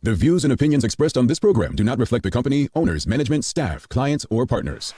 The views and opinions expressed on this program do not reflect the company, owners, management, staff, clients, or partners.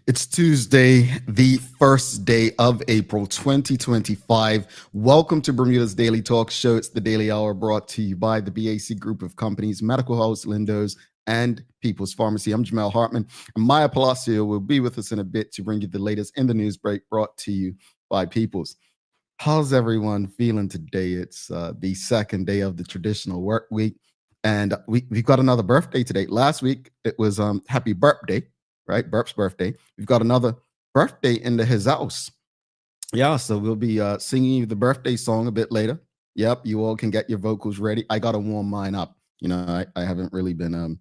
It's Tuesday, the first day of April 2025. Welcome to Bermuda's Daily Talk Show. It's the Daily Hour brought to you by the BAC Group of Companies, Medical House, Lindos, and People's Pharmacy. I'm Jamel Hartman, and Maya Palacio will be with us in a bit to bring you the latest in the news break brought to you by People's. How's everyone feeling today? It's the second day of the traditional work week, and we've got another birthday today. Last week, it was Happy Birthday. Right? Burp's birthday. We've got another birthday into his house. Yeah, so we'll be singing you the birthday song a bit later. Yep, you all can get your vocals ready. I got to warm mine up. You know, I haven't really been,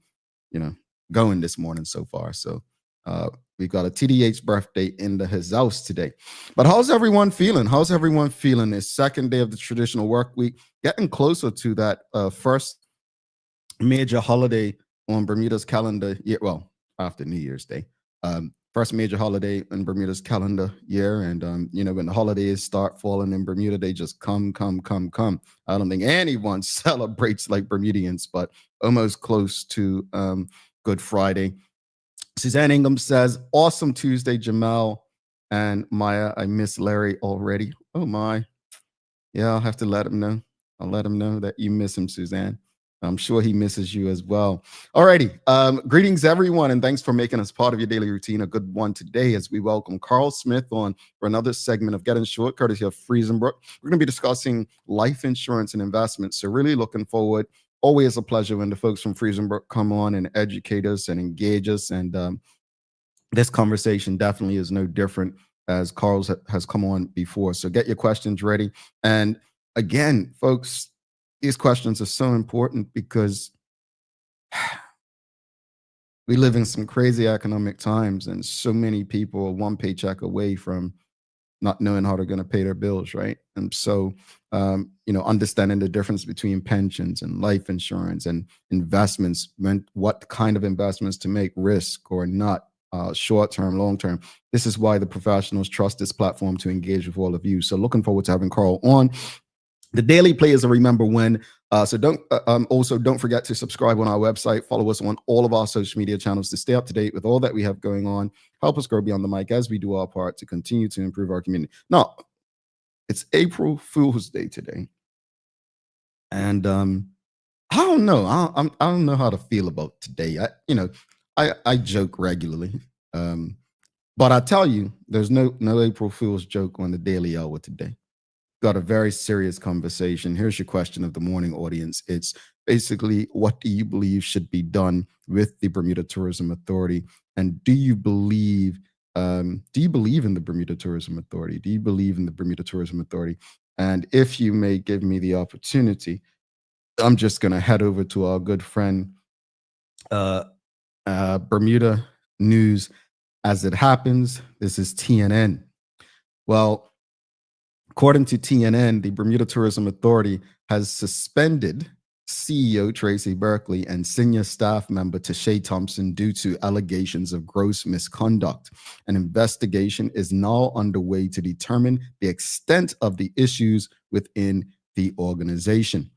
going this morning so far. So we've got a TDH birthday into his house today. But how's everyone feeling? How's everyone feeling this second day of the traditional work week? Getting closer to that first major holiday on Bermuda's calendar year. Well, after New Year's Day. First major holiday in Bermuda's calendar year. And, when the holidays start falling in Bermuda, they just come. I don't think anyone celebrates like Bermudians, but almost close to Good Friday. Suzanne Ingham says, awesome Tuesday, Jamal and Maya. I miss Larry already. Oh, my. Yeah, I'll have to let him know. I'll let him know that you miss him, Suzanne. I'm sure he misses you as well. Alrighty, greetings everyone, and thanks for making us part of your daily routine. A good one today as we welcome Karl Smith on for another segment of Get Insured, courtesy of Freisenbruch. We're going to be discussing life insurance and investments, so really looking forward. Always a pleasure when the folks from Freisenbruch come on and educate us and engage us, and this conversation definitely is no different as Karl's has come on before. So get your questions ready. And again, folks, these questions are so important because we live in some crazy economic times, and so many people are one paycheck away from not knowing how they're going to pay their bills, right? And so, understanding the difference between pensions and life insurance and investments, what kind of investments to make, risk or not, short-term, long-term. This is why the professionals trust this platform to engage with all of you. So looking forward to having Karl on. The daily play is a remember when. So don't forget to subscribe on our website. Follow us on all of our social media channels to stay up to date with all that we have going on. Help us grow beyond the mic as we do our part to continue to improve our community. Now, it's April Fool's Day today, and I don't know. I don't know how to feel about today. I joke regularly, but I tell you, there's no April Fool's joke on the Daily Hour today. Got a very serious conversation. Here's your question of the morning, audience. It's basically, what do you believe should be done with the Bermuda Tourism Authority? And do you believe in the Bermuda Tourism Authority? Do you believe in the Bermuda Tourism Authority? And if you may give me the opportunity, I'm just going to head over to our good friend, Bermuda News. As it happens, this is TNN. Well, according to TNN, the Bermuda Tourism Authority has suspended CEO Tracy Berkeley and senior staff member Tashay Thompson due to allegations of gross misconduct. An investigation is now underway to determine the extent of the issues within the organization.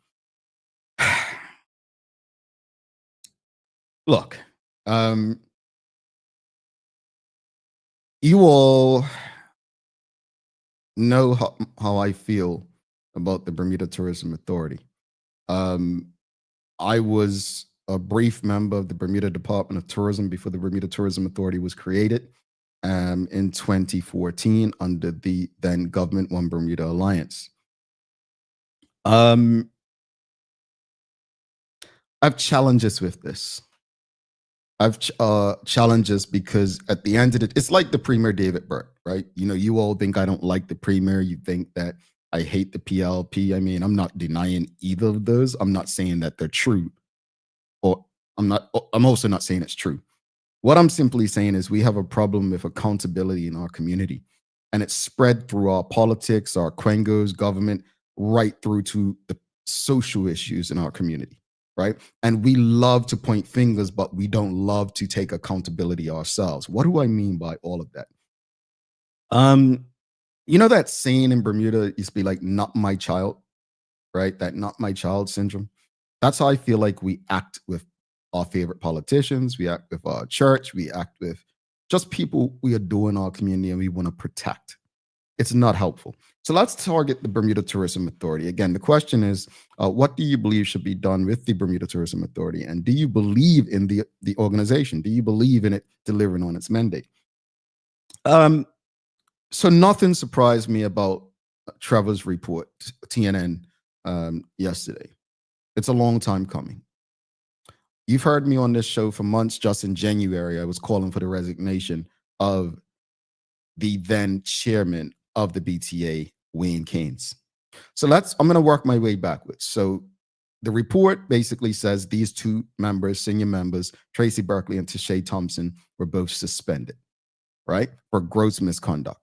Look, you all know how I feel about the Bermuda Tourism Authority. I was a brief member of the Bermuda Department of Tourism before the Bermuda Tourism Authority was created in 2014 under the then Government One Bermuda Alliance. I have challenges with this. I've challenges because at the end of it, it's like the Premier David Burt, right? You all think I don't like the Premier. You think that I hate the PLP. I mean, I'm not denying either of those. I'm not saying that they're true, or I'm also not saying it's true. What I'm simply saying is we have a problem with accountability in our community, and it's spread through our politics, our quengos, government, right through to the social issues in our community. Right. And we love to point fingers, but we don't love to take accountability ourselves. What do I mean by all of that? That saying in Bermuda used to be like, not my child, right? That not my child syndrome. That's how I feel like we act with our favorite politicians. We act with our church. We act with just people we adore in our community and we want to protect. It's not helpful. So let's target the Bermuda Tourism Authority. Again, the question is, what do you believe should be done with the Bermuda Tourism Authority? And do you believe in the organization? Do you believe in it delivering on its mandate? So nothing surprised me about Trevor's report, TNN, yesterday. It's a long time coming. You've heard me on this show for months. Just in January, I was calling for the resignation of the then chairman of the BTA, Wayne Keynes. So I'm going to work my way backwards. So the report basically says these two members, senior members, Tracy Berkeley and Tashay Thompson, were both suspended, right, for gross misconduct.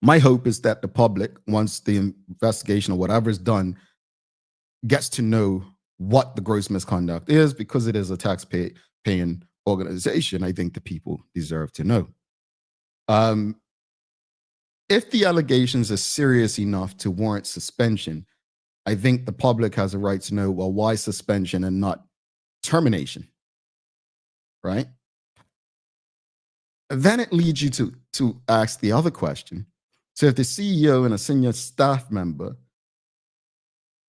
My hope is that the public, once the investigation or whatever is done, gets to know what the gross misconduct is, because it is a tax-paying organization. I think the people deserve to know. If the allegations are serious enough to warrant suspension, I think the public has a right to know, well, why suspension and not termination, right? Then it leads you to ask the other question. So if the CEO and a senior staff member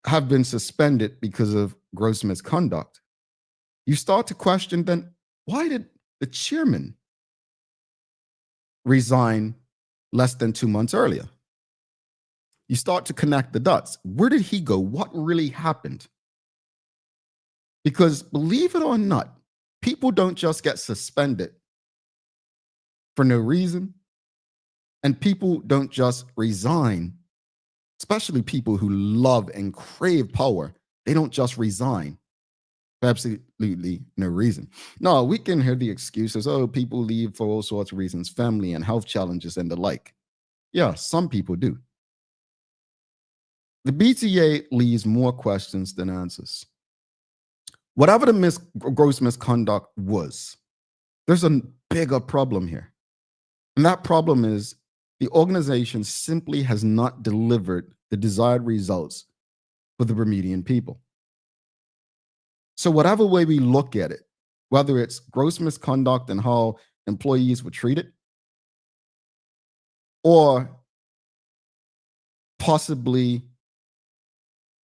have been suspended because of gross misconduct, you start to question, then why did the chairman resign less than 2 months earlier? You start to connect the dots. Where did he go? What really happened? Because believe it or not, people don't just get suspended for no reason. And people don't just resign, especially people who love and crave power. They don't just resign for absolutely no reason. No, we can hear the excuses. Oh, people leave for all sorts of reasons, family and health challenges and the like. Yeah, some people do. The BTA leaves more questions than answers. Whatever the gross misconduct was, there's a bigger problem here. And that problem is the organization simply has not delivered the desired results for the Bermudian people. So whatever way we look at it, whether it's gross misconduct and how employees were treated, or possibly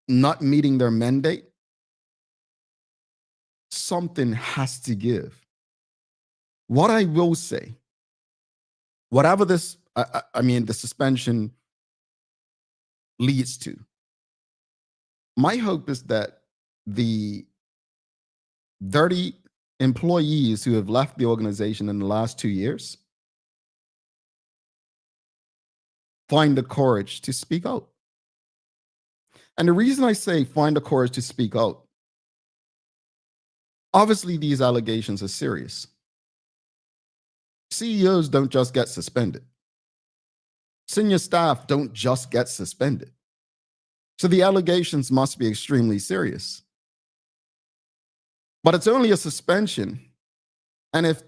not meeting their mandate, something has to give. What I will say, whatever this, the suspension leads to, my hope is that the 30 employees who have left the organization in the last 2 years find the courage to speak out. And the reason I say find the courage to speak out, obviously these allegations are serious. CEOs don't just get suspended. Senior staff don't just get suspended. So the allegations must be extremely serious. But it's only a suspension. And if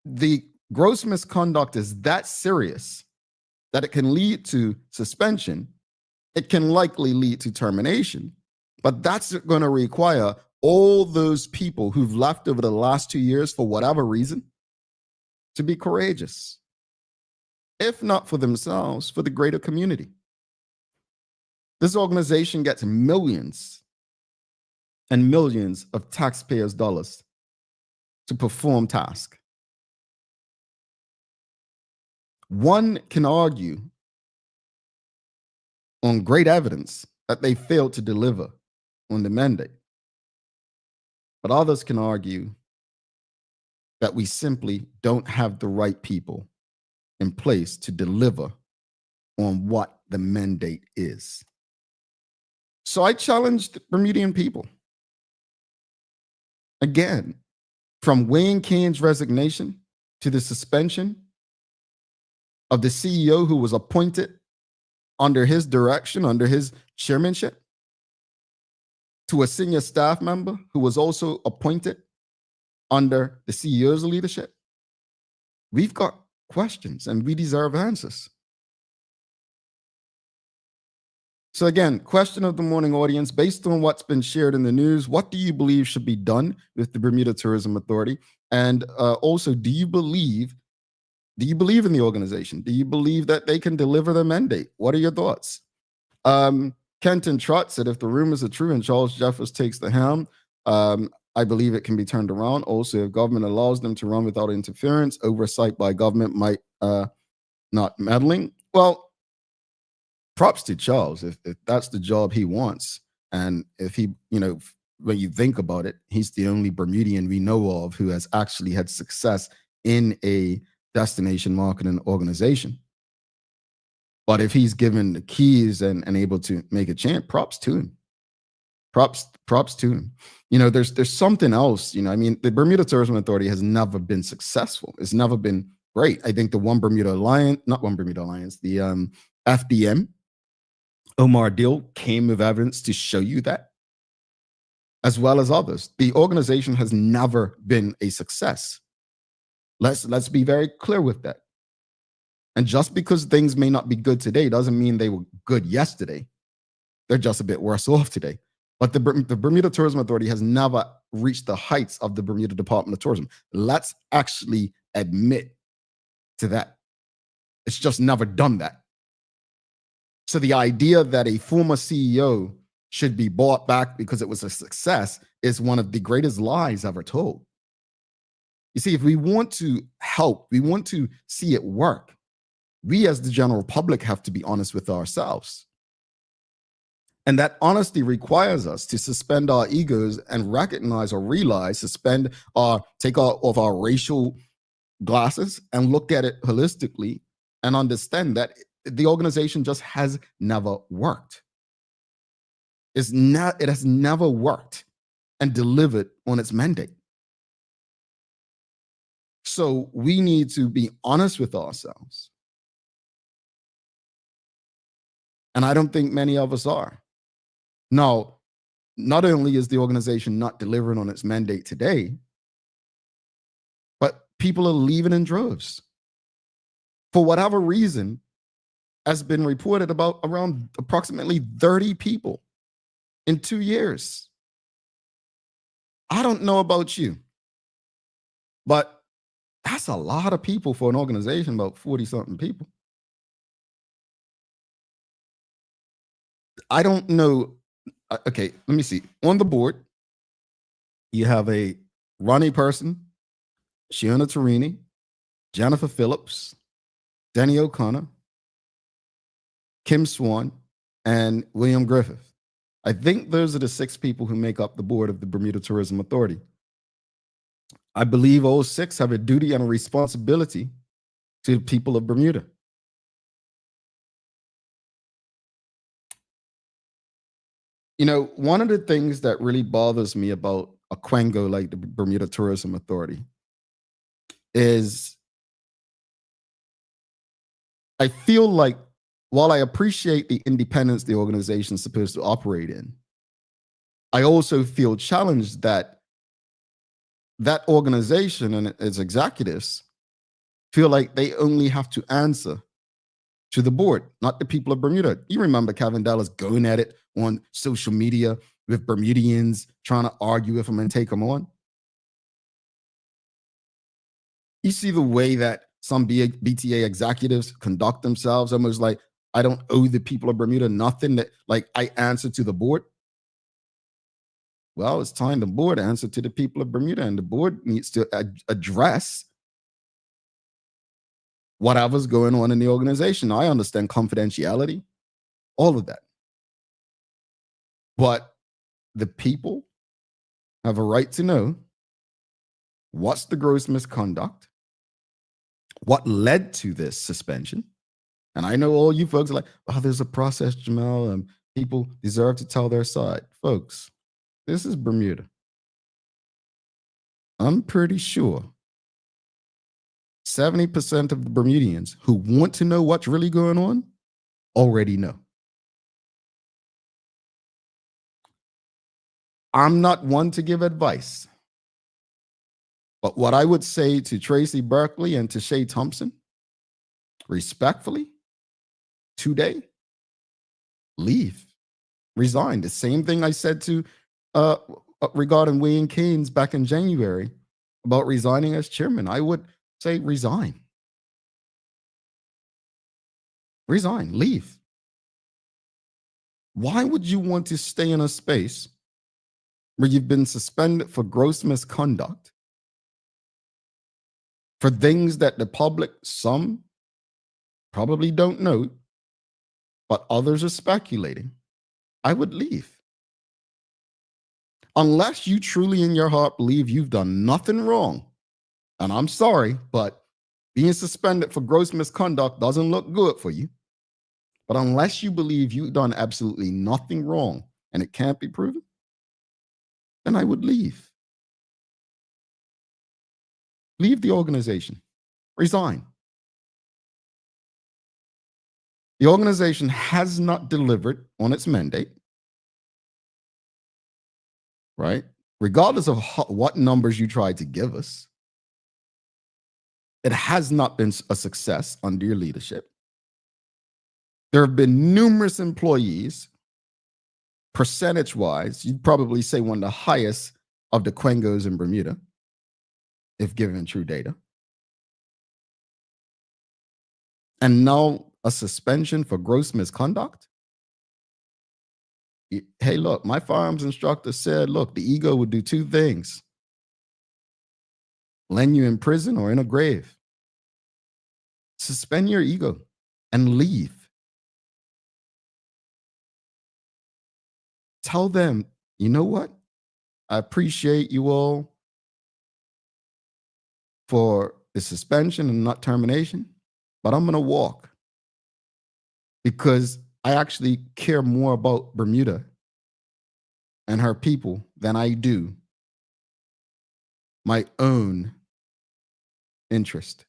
the gross misconduct is that serious that it can lead to suspension, it can likely lead to termination. But that's going to require all those people who've left over the last 2 years for whatever reason to be courageous, if not for themselves, for the greater community. This organization gets millions and millions of taxpayers' dollars to perform tasks. One can argue on great evidence that they failed to deliver on the mandate. But others can argue that we simply don't have the right people in place to deliver on what the mandate is. So I challenged the Bermudian people. Again, from Wayne Kane's resignation to the suspension of the CEO who was appointed under his direction, under his chairmanship, to a senior staff member who was also appointed under the CEO's leadership, we've got questions and we deserve answers. So again, question of the morning, audience, based on what's been shared in the news, what do you believe should be done with the Bermuda Tourism Authority? And also, do you believe in the organization? Do you believe that they can deliver their mandate? What are your thoughts? Kenton Trott said, if the rumors are true and Charles Jeffers takes the helm, I believe it can be turned around. Also, if government allows them to run without interference, oversight by government might not meddling. Well, props to Charles if that's the job he wants. And if he, when you think about it, he's the only Bermudian we know of who has actually had success in a destination marketing organization. But if he's given the keys and able to make a change, props to him. Props to him. There's something else. The Bermuda Tourism Authority has never been successful. It's never been great. I think the the FDM, Omar Dill, came with evidence to show you that, as well as others. The organization has never been a success. Let's be very clear with that. And just because things may not be good today doesn't mean they were good yesterday. They're just a bit worse off today. But the Bermuda Tourism Authority has never reached the heights of the Bermuda Department of Tourism. Let's actually admit to that. It's just never done that. So the idea that a former CEO should be bought back because it was a success is one of the greatest lies ever told. You see, if we want to help, we want to see it work, we as the general public have to be honest with ourselves. And that honesty requires us to suspend our egos and recognize or realize, take off our racial glasses and look at it holistically and understand that the organization just has never worked. It has never worked and delivered on its mandate. So we need to be honest with ourselves. And I don't think many of us are. Now, not only is the organization not delivering on its mandate today, but people are leaving in droves. For whatever reason, has been reported about around approximately 30 people in 2 years. I don't know about you, but that's a lot of people for an organization, about 40-something people. I don't know. Okay, let me see. On the board, you have a Ronnie Person, Shiona Tarini, Jennifer Phillips, Denny O'Connor, Kim Swan, and William Griffith. I think those are the 6 people who make up the board of the Bermuda Tourism Authority. I believe all 6 have a duty and a responsibility to the people of Bermuda. One of the things that really bothers me about a quango like the Bermuda Tourism Authority is I feel like, while I appreciate the independence the organization is supposed to operate in, I also feel challenged that that organization and its executives feel like they only have to answer to the board, not the people of Bermuda. You remember Kevin Dallas going at it on social media with Bermudians, trying to argue with them and take them on. You see the way that some BTA executives conduct themselves, almost like, I don't owe the people of Bermuda nothing, that like I answer to the board. Well, it's time the board answer to the people of Bermuda, and the board needs to address whatever's going on in the organization. I understand confidentiality, all of that. But the people have a right to know what's the gross misconduct, what led to this suspension. And I know all you folks are like, oh, there's a process, Jamal, and people deserve to tell their side. Folks, this is Bermuda. I'm pretty sure 70% of the Bermudians who want to know what's really going on already know. I'm not one to give advice, but what I would say to Tracy Berkeley and to Shay Thompson, respectfully, today, leave, resign. The same thing I said to regarding Wayne Keynes back in January about resigning as chairman. I would say resign. Resign, leave. Why would you want to stay in a space where you've been suspended for gross misconduct, for things that the public, some probably don't know, but others are speculating? I would leave. Unless you truly in your heart believe you've done nothing wrong. And I'm sorry, but being suspended for gross misconduct doesn't look good for you. But unless you believe you've done absolutely nothing wrong and it can't be proven, then I would leave. Leave the organization. Resign. The organization has not delivered on its mandate, right? Regardless of what numbers you try to give us, it has not been a success under your leadership. There have been numerous employees, percentage-wise, you'd probably say one of the highest of the Quengos in Bermuda, if given true data. And now a suspension for gross misconduct? Hey, look, my firearms instructor said, look, the ego would do two things: land you in prison or in a grave. Suspend your ego and leave. Tell them, you know what? I appreciate you all for the suspension and not termination, but I'm going to walk because I actually care more about Bermuda and her people than I do my own interest.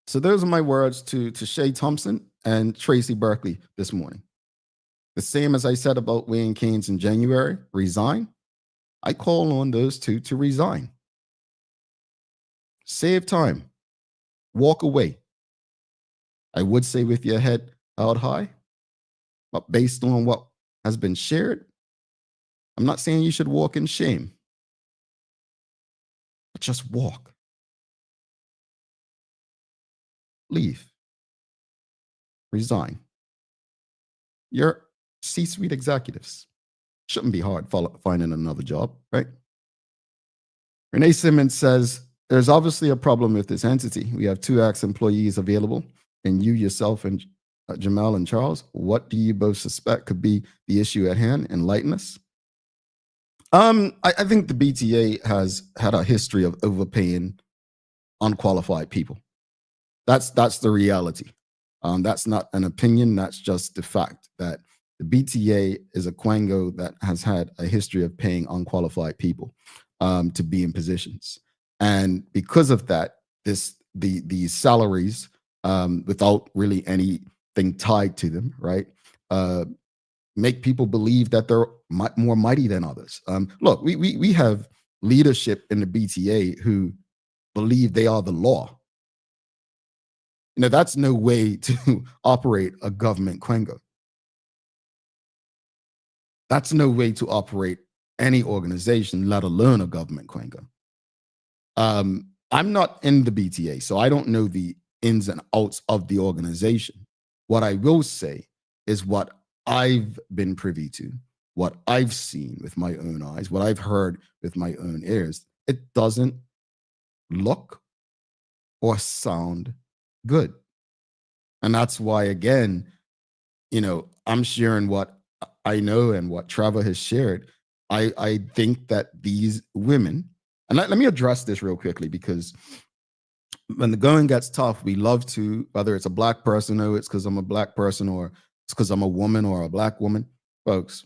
So those are my words to Shay Thompson and Tracy Berkeley this morning. The same as I said about Wayne Keynes in January, resign. I call on those two to resign. Save time. Walk away. I would say with your head held high, but based on what has been shared, I'm not saying you should walk in shame, but just walk. Leave. Resign. You're C-suite executives. Shouldn't be hard finding another job, right? Renee Simmons says, there's obviously a problem with this entity. We have 2 ex-employees available, and you yourself and Jamal and Charles. What do you both suspect could be the issue at hand? Enlighten us. I think the BTA has had a history of overpaying unqualified people. That's the reality. That's not an opinion. That's just the fact that the BTA is a Quango that has had a history of paying unqualified people to be in positions. And because of that, the salaries, without really anything tied to them, right, make people believe that they're more mighty than others. Look, we have leadership in the BTA who believe they are the law. You know, that's no way to operate a government Quango. That's no way to operate any organization, let alone a government Quango. I'm not in the BTA, so I don't know the ins and outs of the organization. What I will say is what I've been privy to what I've seen with my own eyes, what I've heard with my own ears, it doesn't look or sound good. And that's why, again, I'm sharing what I know and what Trevor has shared. I think that these women, and let me address this real quickly, because when the going gets tough, we love to, whether it's a black person, or it's because I'm a black person, or it's because I'm a woman or a black woman, folks,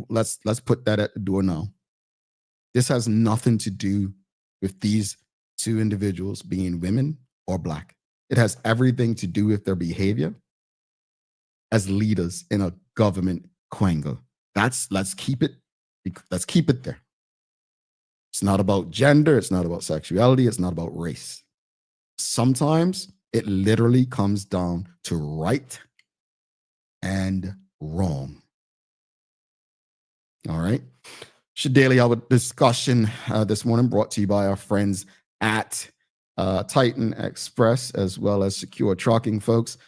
let's put that at the door now. This has nothing to do with these two individuals being women or black. It has everything to do with their behavior as leaders in a government quango. Let's keep it there. It's not about gender, it's not about sexuality, it's not about race. Sometimes it literally comes down to right and wrong. All right. Daily Hour discussion this morning brought to you by our friends at Titan Express, as well as Secure Trucking, folks.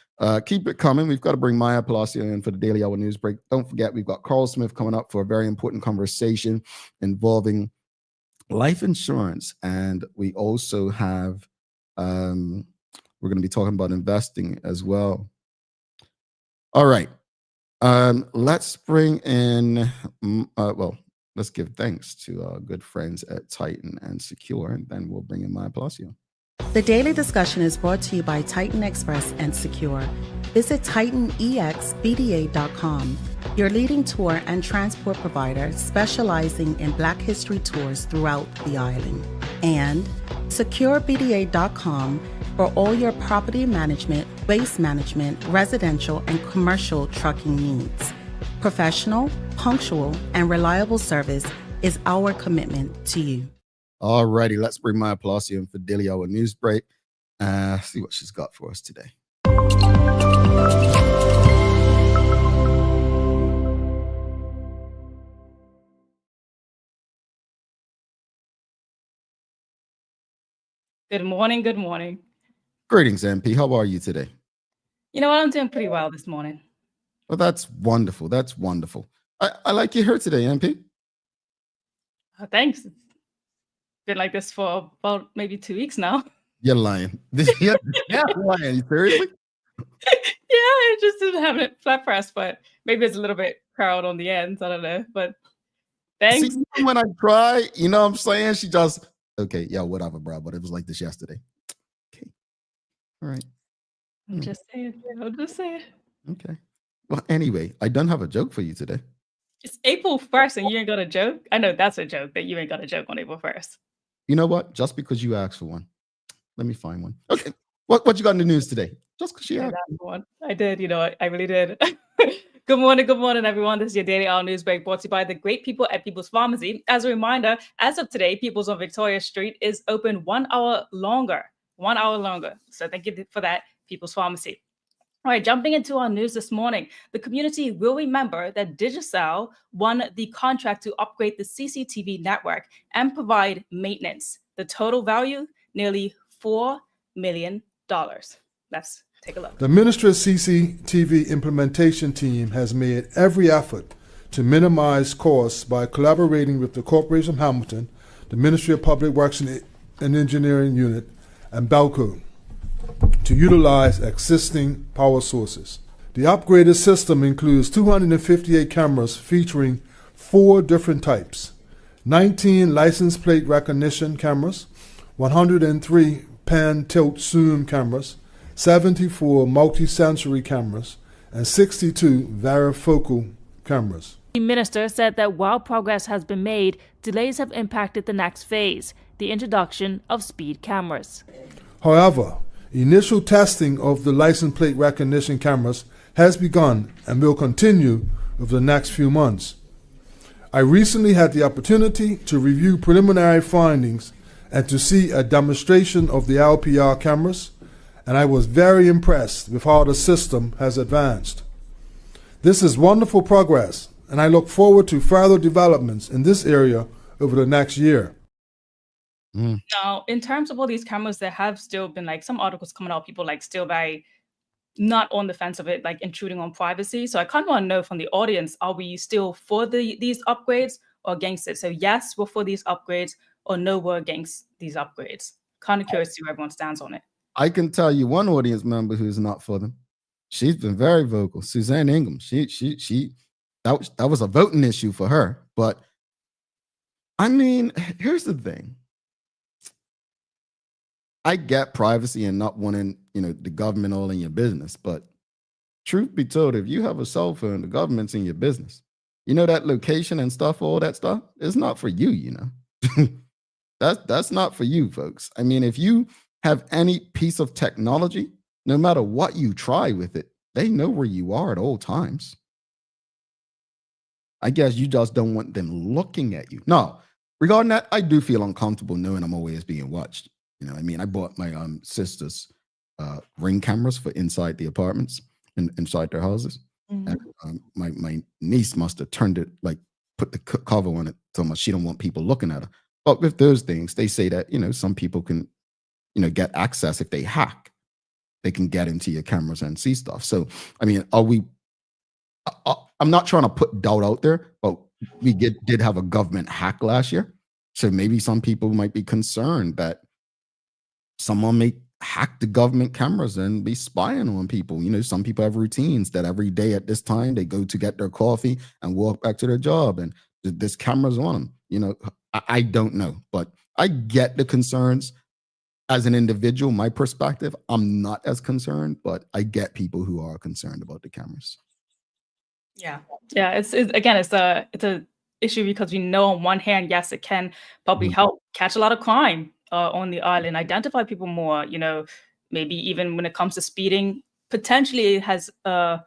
Keep it coming. We've got to bring Maya Palacio in for the Daily Hour news break. Don't forget, we've got Karl Smith coming up for a very important conversation involving life insurance. And we also have, we're going to be talking about investing as well. All right. Let's bring in, let's give thanks to our good friends at Titan and Secure, and then we'll bring in Maya Palacio. The daily discussion is brought to you by Titan Express and Secure. Visit TitanEXBDA.com, your leading tour and transport provider specializing in Black History tours throughout the island. And SecureBDA.com for all your property management, waste management, residential, and commercial trucking needs. Professional, punctual, and reliable service is our commitment to you. All righty, let's bring Maya Palacio in for Daily Hour news break. See what she's got for us today. Good morning. Good morning. Greetings, MP. How are you today? You know what? I'm doing pretty well this morning. Well, that's wonderful. That's wonderful. I like your hair today, MP. Thanks. It's been like this for about maybe 2 weeks now. You're lying. You're lying. Seriously? Yeah, I just didn't have it flat pressed, but maybe it's a little bit curled on the ends. I don't know, but thanks. See, when I try, you know what I'm saying? She just, okay, yeah, whatever, bro. But it was like this yesterday. Okay. All right. I'm just saying. Okay. Well, anyway, I don't have a joke for you today. It's April 1st and you ain't got a joke? I know that's a joke, that you ain't got a joke on April 1st. You know what? Just because you asked for one. Let me find one. Okay. What you got in the news today? Just because she asked. One. I did, I really did. Good morning, everyone. This is your Daily Hour news break brought to you by the great people at People's Pharmacy. As a reminder, as of today, People's on Victoria Street is open 1 hour longer. 1 hour longer. So thank you for that, People's Pharmacy. All right, jumping into our news this morning, the community will remember that Digicel won the contract to upgrade the CCTV network and provide maintenance. The total value, nearly $4 million. Let's take a look. The Ministry of CCTV implementation team has made every effort to minimize costs by collaborating with the Corporation of Hamilton, the Ministry of Public Works and Engineering Unit, and Belco to utilize existing power sources. The upgraded system includes 258 cameras featuring 4 different types: 19 license plate recognition cameras, 103 pan tilt zoom cameras, 74 multi-sensory cameras, and 62 varifocal cameras. The minister said that while progress has been made, delays have impacted the next phase, the introduction of speed cameras. However, initial testing of the license plate recognition cameras has begun and will continue over the next few months. I recently had the opportunity to review preliminary findings and to see a demonstration of the LPR cameras, and I was very impressed with how the system has advanced. This is wonderful progress, and I look forward to further developments in this area over the next year. Now, in terms of all these cameras, there have still been some articles coming out, people still by not on the fence of it, like intruding on privacy. So I kind of want to know from the audience, are we still for these upgrades or against it? So yes, we're for these upgrades, or no, we're against these upgrades. Kind of curious to see where everyone stands on it. I can tell you one audience member who's not for them. She's been very vocal. Suzanne Ingham. That was a voting issue for her. But I mean, here's the thing. I get privacy and not wanting, the government all in your business. But truth be told, if you have a cell phone, the government's in your business. That location and stuff, all that stuff, it's not for you, That's not for you, folks. I mean, if you have any piece of technology, no matter what you try with it, they know where you are at all times. I guess you just don't want them looking at you. No, regarding that, I do feel uncomfortable knowing I'm always being watched. I bought my sister's Ring cameras for inside the apartments and inside their houses. Mm-hmm. And my niece must have turned it, like put the cover on it so much she don't want people looking at her. But with those things, they say that, some people can, get access if they hack. They can get into your cameras and see stuff. So, I mean, I'm not trying to put doubt out there, but we did have a government hack last year. So maybe some people might be concerned that someone may hack the government cameras and be spying on people. Some people have routines that every day at this time they go to get their coffee and walk back to their job, and this camera's on them. I don't know, but I get the concerns. As an individual, my perspective, I'm not as concerned, but I get people who are concerned about the cameras. Yeah. It's a issue because we know on one hand, yes, it can probably help catch a lot of crime on the island, identify people more. Maybe even when it comes to speeding, potentially it has a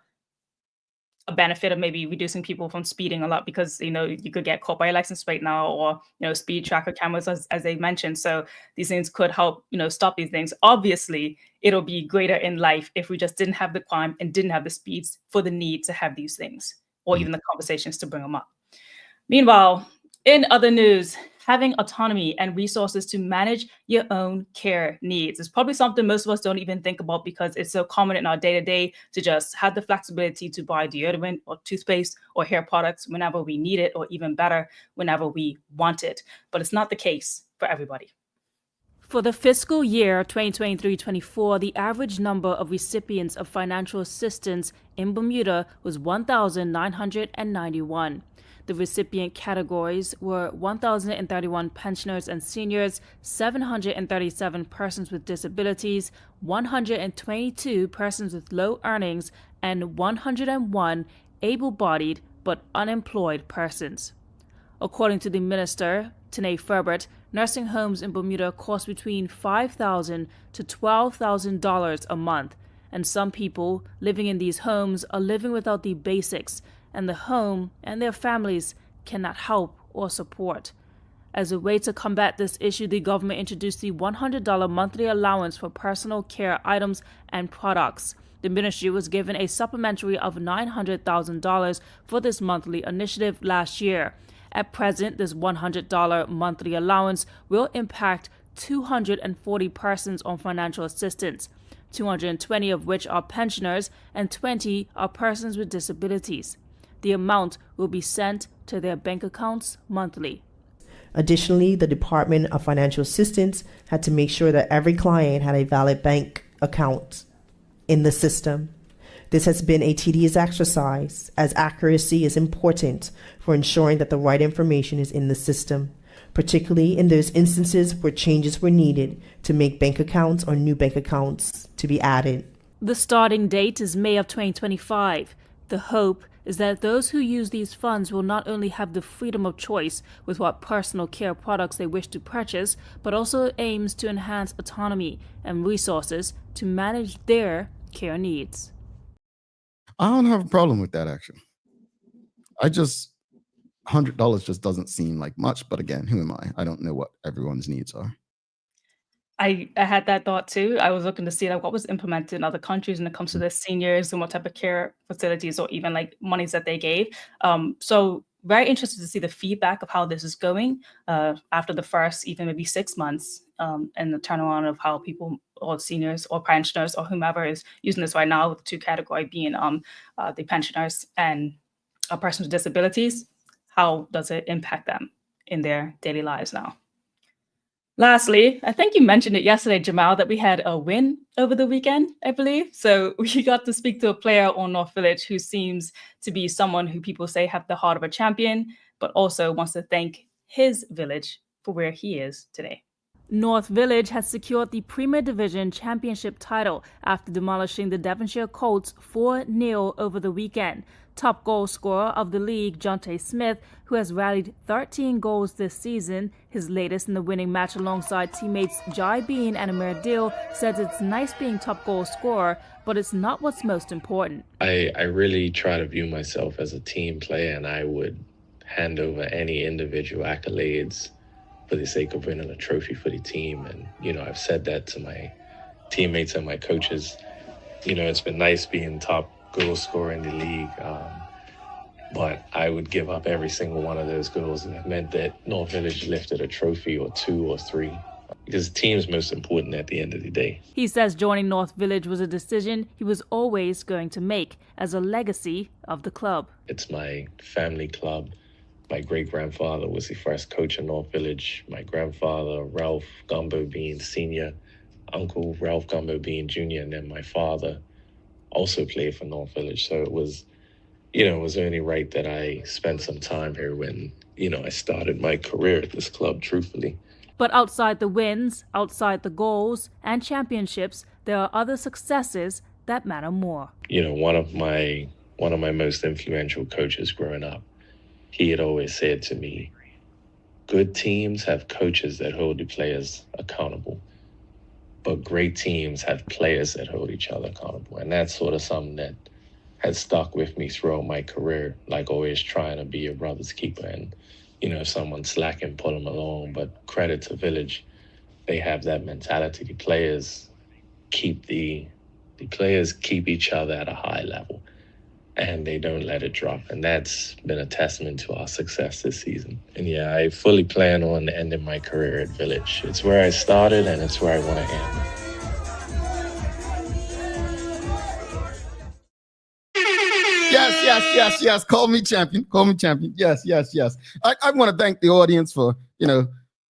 benefit of maybe reducing people from speeding a lot, because you could get caught by a license plate now, or speed tracker cameras, as they mentioned. So these things could help stop these things. Obviously, it'll be greater in life if we just didn't have the crime and didn't have the speeds for the need to have these things, or even the conversations to bring them up. Meanwhile, in other news, having autonomy and resources to manage your own care needs is probably something most of us don't even think about, because it's so common in our day-to-day to just have the flexibility to buy deodorant or toothpaste or hair products whenever we need it, or even better, whenever we want it. But it's not the case for everybody. For the fiscal year 2023-24, the average number of recipients of financial assistance in Bermuda was 1,991. The recipient categories were 1,031 pensioners and seniors, 737 persons with disabilities, 122 persons with low earnings, and 101 able-bodied but unemployed persons. According to the minister, Tanae Ferbert, nursing homes in Bermuda cost between $5,000 to $12,000 a month, and some people living in these homes are living without the basics, and the home and their families cannot help or support. As a way to combat this issue, the government introduced the $100 monthly allowance for personal care items and products. The ministry was given a supplementary of $900,000 for this monthly initiative last year. At present, this $100 monthly allowance will impact 240 persons on financial assistance, 220 of which are pensioners and 20 are persons with disabilities. The amount will be sent to their bank accounts monthly. Additionally, the Department of Financial Assistance had to make sure that every client had a valid bank account in the system. This has been a tedious exercise, as accuracy is important for ensuring that the right information is in the system, particularly in those instances where changes were needed to make bank accounts or new bank accounts to be added. The starting date is May of 2025. The hope is that those who use these funds will not only have the freedom of choice with what personal care products they wish to purchase, but also aims to enhance autonomy and resources to manage their care needs. I don't have a problem with that, actually. $100 just doesn't seem like much, but again, who am I? I don't know what everyone's needs are. I had that thought too. I was looking to see like what was implemented in other countries when it comes to their seniors and what type of care facilities or even like monies that they gave. So very interested to see the feedback of how this is going after the first even maybe 6 months, and the turnaround of how people or seniors or pensioners or whomever is using this right now, with the 2 category being the pensioners and persons with disabilities. How does it impact them in their daily lives now? Lastly, I think you mentioned it yesterday, Jamal, that we had a win over the weekend, I believe. So we got to speak to a player on North Village who seems to be someone who people say have the heart of a champion, but also wants to thank his village for where he is today. North Village has secured the Premier Division Championship title after demolishing the Devonshire Colts 4-0 over the weekend. Top goal scorer of the league, Jonte Smith, who has rallied 13 goals this season, his latest in the winning match alongside teammates Jai Bean and Amir Dil, says it's nice being top goal scorer, but it's not what's most important. I really try to view myself as a team player, and I would hand over any individual accolades for the sake of winning a trophy for the team. And, I've said that to my teammates and my coaches. It's been nice being top goal scorer in the league, but I would give up every single one of those goals if it meant that North Village lifted a trophy or 2 or 3, because the team's most important at the end of the day. He says joining North Village was a decision he was always going to make as a legacy of the club. It's my family club. My great-grandfather was the first coach in North Village. My grandfather, Ralph Gumbo Bean Sr., Uncle Ralph Gumbo Bean Jr., and then my father also played for North Village. So it was only right that I spent some time here when, I started my career at this club, truthfully. But outside the wins, outside the goals and championships, there are other successes that matter more. One of my most influential coaches growing up, he had always said to me, good teams have coaches that hold the players accountable, but great teams have players that hold each other accountable. And that's sort of something that has stuck with me throughout my career, like always trying to be a brother's keeper. And, if someone's slacking, pull them along. But credit to Village, they have that mentality. The players keep each other at a high level, and they don't let it drop. And that's been a testament to our success this season. And yeah, I fully plan on ending my career at Village. It's where I started, and it's where I want to end. Yes. Call me champion. Yes. I want to thank the audience for,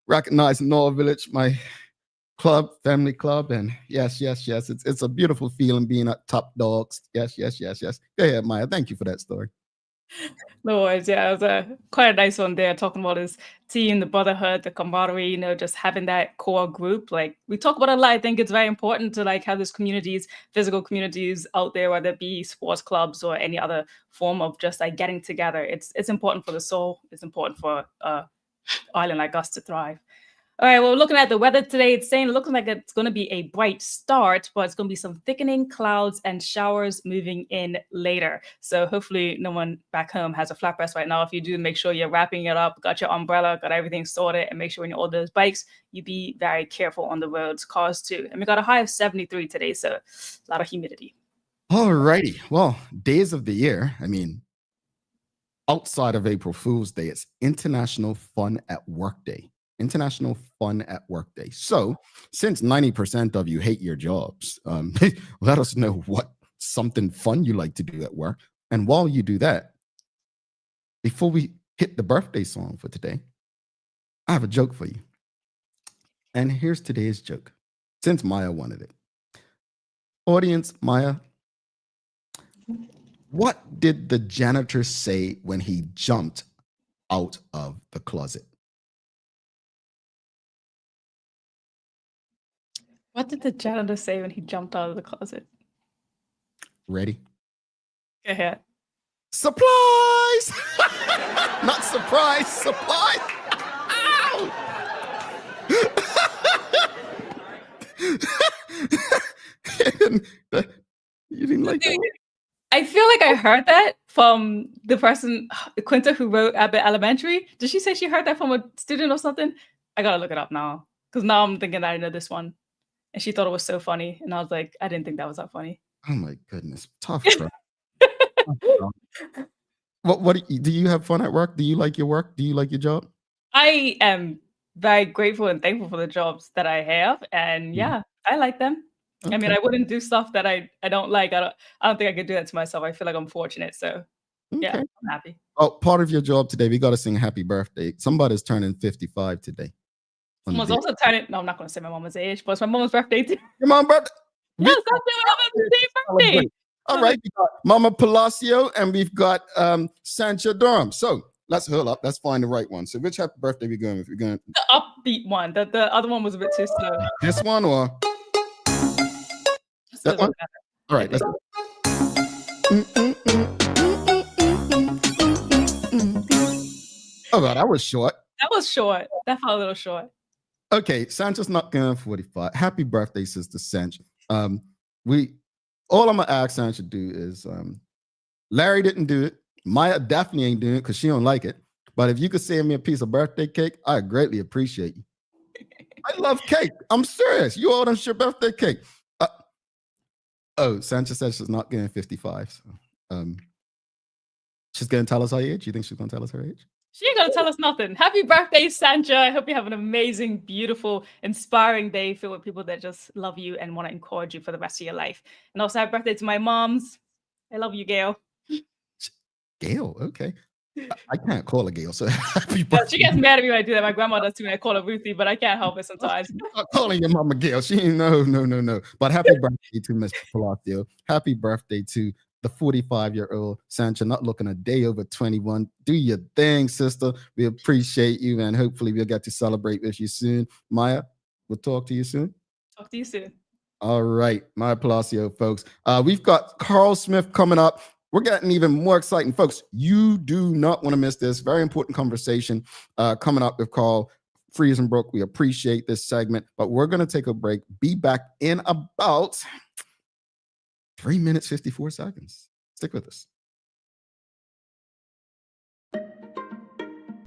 recognizing North Village, my club, family club. And yes. It's a beautiful feeling being at Top Dogs. Yes. Go ahead, Maya. Thank you for that story. No worries. Yeah, it was quite a nice one there, talking about his team, the brotherhood, the camaraderie, just having that core group. Like we talk about a lot. I think it's very important to have those communities, physical communities out there, whether it be sports clubs or any other form of just getting together. It's important for the soul. It's important for island like us to thrive. All right, well, looking at the weather today, it's looking like it's going to be a bright start, but it's going to be some thickening clouds and showers moving in later. So hopefully no one back home has a flat breast right now. If you do, make sure you're wrapping it up, got your umbrella, got everything sorted, and make sure when you order those bikes, you be very careful on the roads, cars too. And we got a high of 73 today, so a lot of humidity. All righty. Well, days of the year, outside of April Fool's Day, it's International Fun at Work Day. International Fun at Work Day. So, since 90% of you hate your jobs, let us know what something fun you like to do at work. And while you do that, before we hit the birthday song for today, I have a joke for you. And here's today's joke, since Maya wanted it. Audience, Maya, what did the janitor say when he jumped out of the closet? What did the janitor say when he jumped out of the closet? Ready? Go ahead. Supplies! Not surprise, supplies! You didn't like that? I feel like I heard that from the person, Quinta, who wrote Abbott Elementary. Did she say she heard that from a student or something? I gotta look it up now, because now I'm thinking that I know this one. And she thought it was so funny. And I was like, I didn't think that was that funny. Oh my goodness. Tough crap. What do you have fun at work? Do you like your work? Do you like your job? I am very grateful and thankful for the jobs that I have. And yeah, I like them. I mean, Okay. I wouldn't do stuff that I don't like. I don't think I could do that to myself. I feel like I'm fortunate. So yeah, Okay. I'm happy. Oh, part of your job today, we got to sing happy birthday. Somebody's turning 55 today. Someone's also turning. No, I'm not going to say my mama's age, but it's my mama's birthday too. Your mom birthday? Yes, that's my mama's birthday. All right, we got Mama Palacio and we've got Sancha Durham. So let's hold up. Let's find the right one. So which happy birthday we going with? We're going The upbeat one. The other one was a bit too slow. this one or that one? All right, let's go. Oh God, that was short. That was short. That felt a little short. Okay, Sancha's not going 45. Happy birthday, Sister Sancha. All I'm gonna ask Sancha to do is Larry didn't do it. Maya definitely ain't doing it because she don't like it. But if you could send me a piece of birthday cake, I greatly appreciate you. I love cake. I'm serious. You all done your birthday cake. Sancha said she's not getting 55. So, she's gonna tell us her age. You think she's gonna tell us her age? She ain't gonna tell us nothing. Happy birthday, Sancha. I hope you have an amazing, beautiful, inspiring day filled with people that just love you and want to encourage you for the rest of your life. And also happy birthday to my moms. I love you, Gail. Gail, okay. I can't call her Gail, so happy birthday. She gets mad at me when I do that. My grandma does too when I call her Ruthie, but I can't help it sometimes. I'm not calling your mama Gail. She ain't no. But happy birthday to Miss Palacio. Happy birthday to the 45-year-old Sancha, not looking a day over 21. Do your thing, sister. We appreciate you, and hopefully we'll get to celebrate with you soon. Maya, we'll talk to you soon. Talk to you soon. All right, Maya Palacio, folks. We've got Karl Smith coming up. We're getting even more exciting, folks. You do not want to miss this. Very important conversation coming up with Karl Freisenbruch. We appreciate this segment, but we're going to take a break. Be back in about 3 minutes, 54 seconds. Stick with us.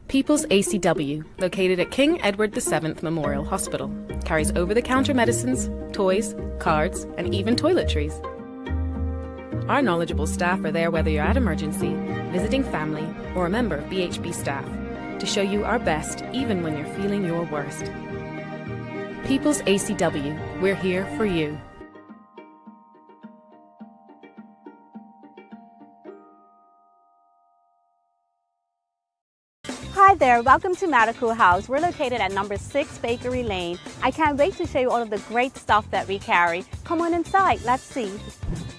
People's ACW, located at King Edward VII Memorial Hospital, carries over-the-counter medicines, toys, cards, and even toiletries. Our knowledgeable staff are there whether you're at emergency, visiting family, or a member of BHB staff, to show you our best even when you're feeling your worst. People's ACW, we're here for you. Hi there, welcome to Medical House. We're located at number 6 Bakery Lane. I can't wait to show you all of the great stuff that we carry. Come on inside, let's see.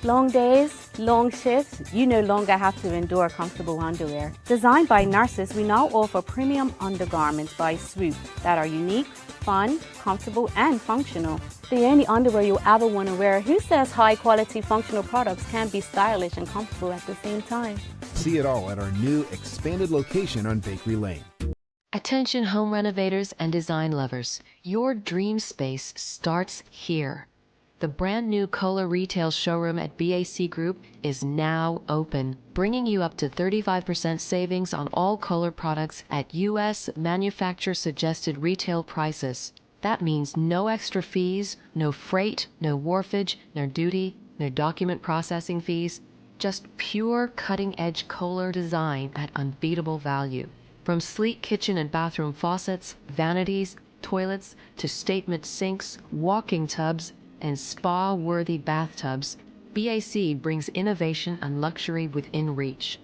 Long days, long shifts, you no longer have to endure comfortable underwear. Designed by nurses, we now offer premium undergarments by Swoop that are unique, fun, comfortable, and functional. The only underwear you'll ever want to wear. Who says high quality functional products can be stylish and comfortable at the same time? See it all at our new expanded location on Bakery Lane. Attention home renovators and design lovers, your dream space starts here. The brand new Kohler retail showroom at BAC Group is now open, bringing you up to 35% savings on all Kohler products at U.S. manufacturer suggested retail prices. That means no extra fees, no freight, no wharfage, no duty, no document processing fees, just pure cutting-edge Kohler design at unbeatable value. From sleek kitchen and bathroom faucets, vanities, toilets, to statement sinks, walking tubs, and spa-worthy bathtubs, BAC brings innovation and luxury within reach.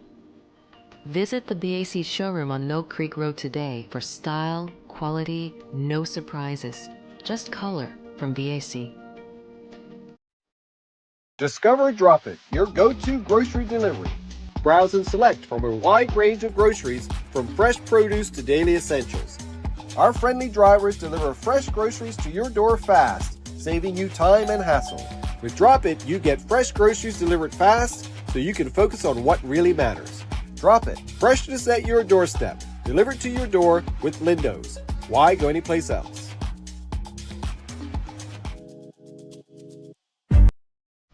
Visit the BAC showroom on Mill Creek Road today for style, quality, no surprises. Just color from BAC. Discover Drop It, your go-to grocery delivery. Browse and select from a wide range of groceries, from fresh produce to daily essentials. Our friendly drivers deliver fresh groceries to your door fast, saving you time and hassle. With Drop It, you get fresh groceries delivered fast so you can focus on what really matters. Drop It, freshness at your doorstep, delivered to your door with Lindo's. Why go anyplace else?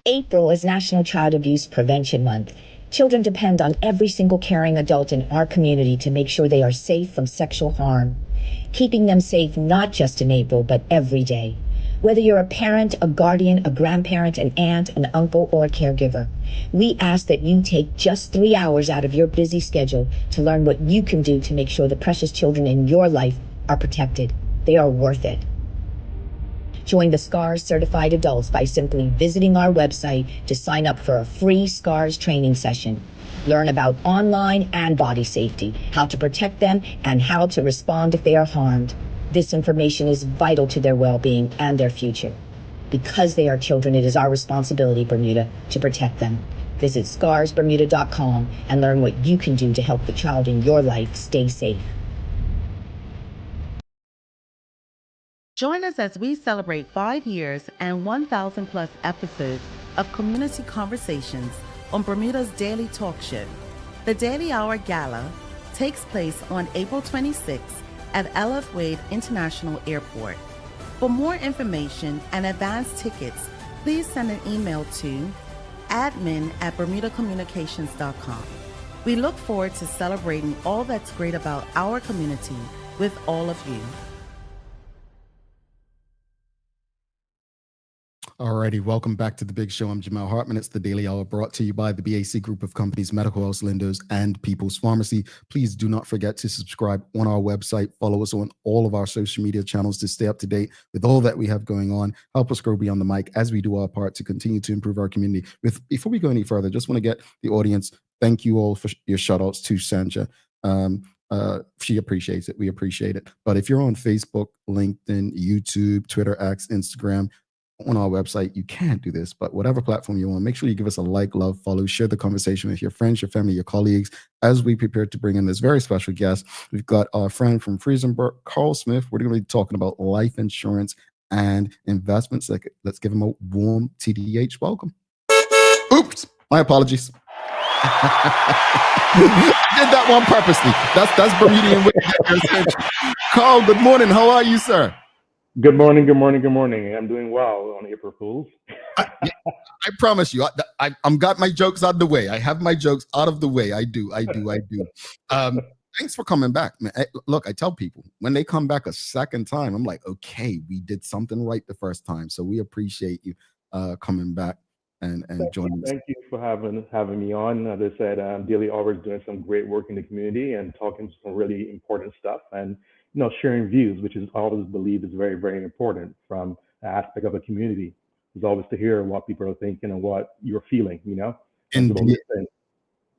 April is National Child Abuse Prevention Month. Children depend on every single caring adult in our community to make sure they are safe from sexual harm. Keeping them safe not just in April, but every day. Whether you're a parent, a guardian, a grandparent, an aunt, an uncle, or a caregiver, we ask that you take just 3 hours out of your busy schedule to learn what you can do to make sure the precious children in your life are protected. They are worth it. Join the SCARS certified adults by simply visiting our website to sign up for a free SCARS training session. Learn about online and body safety, how to protect them, and how to respond if they are harmed. This information is vital to their well-being and their future. Because they are children, it is our responsibility, Bermuda, to protect them. Visit scarsbermuda.com and learn what you can do to help the child in your life stay safe. Join us as we celebrate 5 years and 1,000 plus episodes of community conversations on Bermuda's Daily Talk Show. The Daily Hour Gala takes place on April 26th at LF Wade International Airport. For more information and advance tickets, please send an email to admin@bermudacommunications.com. We look forward to celebrating all that's great about our community with all of you. Alrighty, welcome back to the Big Show. I'm Jamal Hartman. It's the Daily Hour brought to you by the BAC Group of Companies, Medical House Lindos, and People's Pharmacy. Please do not forget to subscribe on our website. Follow us on all of our social media channels to stay up to date with all that we have going on. Help us grow beyond the mic as we do our part to continue to improve our community. Before we go any further, just want to get the audience, thank you all for your shout outs to Sanja. She appreciates it. We appreciate it. But if you're on Facebook, LinkedIn, YouTube, Twitter, X, Instagram, on our website, you can't do this, but whatever platform you want, make sure you give us a like, love, follow, share the conversation with your friends, your family, your colleagues. As we prepare to bring in this very special guest, we've got our friend from Freisenbruch, Karl Smith. We're going to be talking about life insurance and investments. Let's give him a warm TDH welcome. Oops, my apologies. I did that one purposely. That's Bermudian way. Karl, good morning. How are you, sir? Good morning. I'm doing well on April Fools. I promise you, I'm got my jokes out of the way. I have my jokes out of the way. I do. Thanks for coming back, man. Look, I tell people when they come back a second time, I'm like, okay, we did something right the first time. So we appreciate you coming back and joining us. Thank you for having me on. As I said, Daily Hour is doing some great work in the community and talking some really important stuff and sharing views, which is always believed is very, very important from the aspect of a community. Is always to hear what people are thinking and what you're feeling.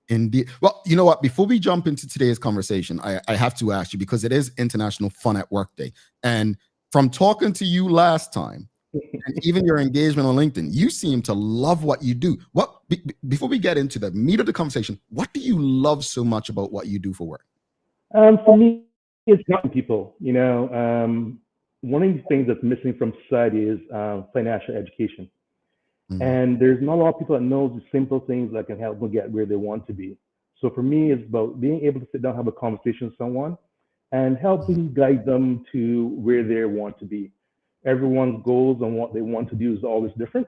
Indeed. Well, you know what? Before we jump into today's conversation, I have to ask you, because it is International Fun at Work Day, and from talking to you last time, and even your engagement on LinkedIn, you seem to love what you do. Before we get into the meat of the conversation, what do you love so much about what you do for work? For me, it's helping people. One of the things that's missing from society is financial education. Mm-hmm. And there's not a lot of people that know the simple things that can help them get where they want to be. So for me, it's about being able to sit down, have a conversation with someone and helping guide them to where they want to be. Everyone's goals and what they want to do is always different.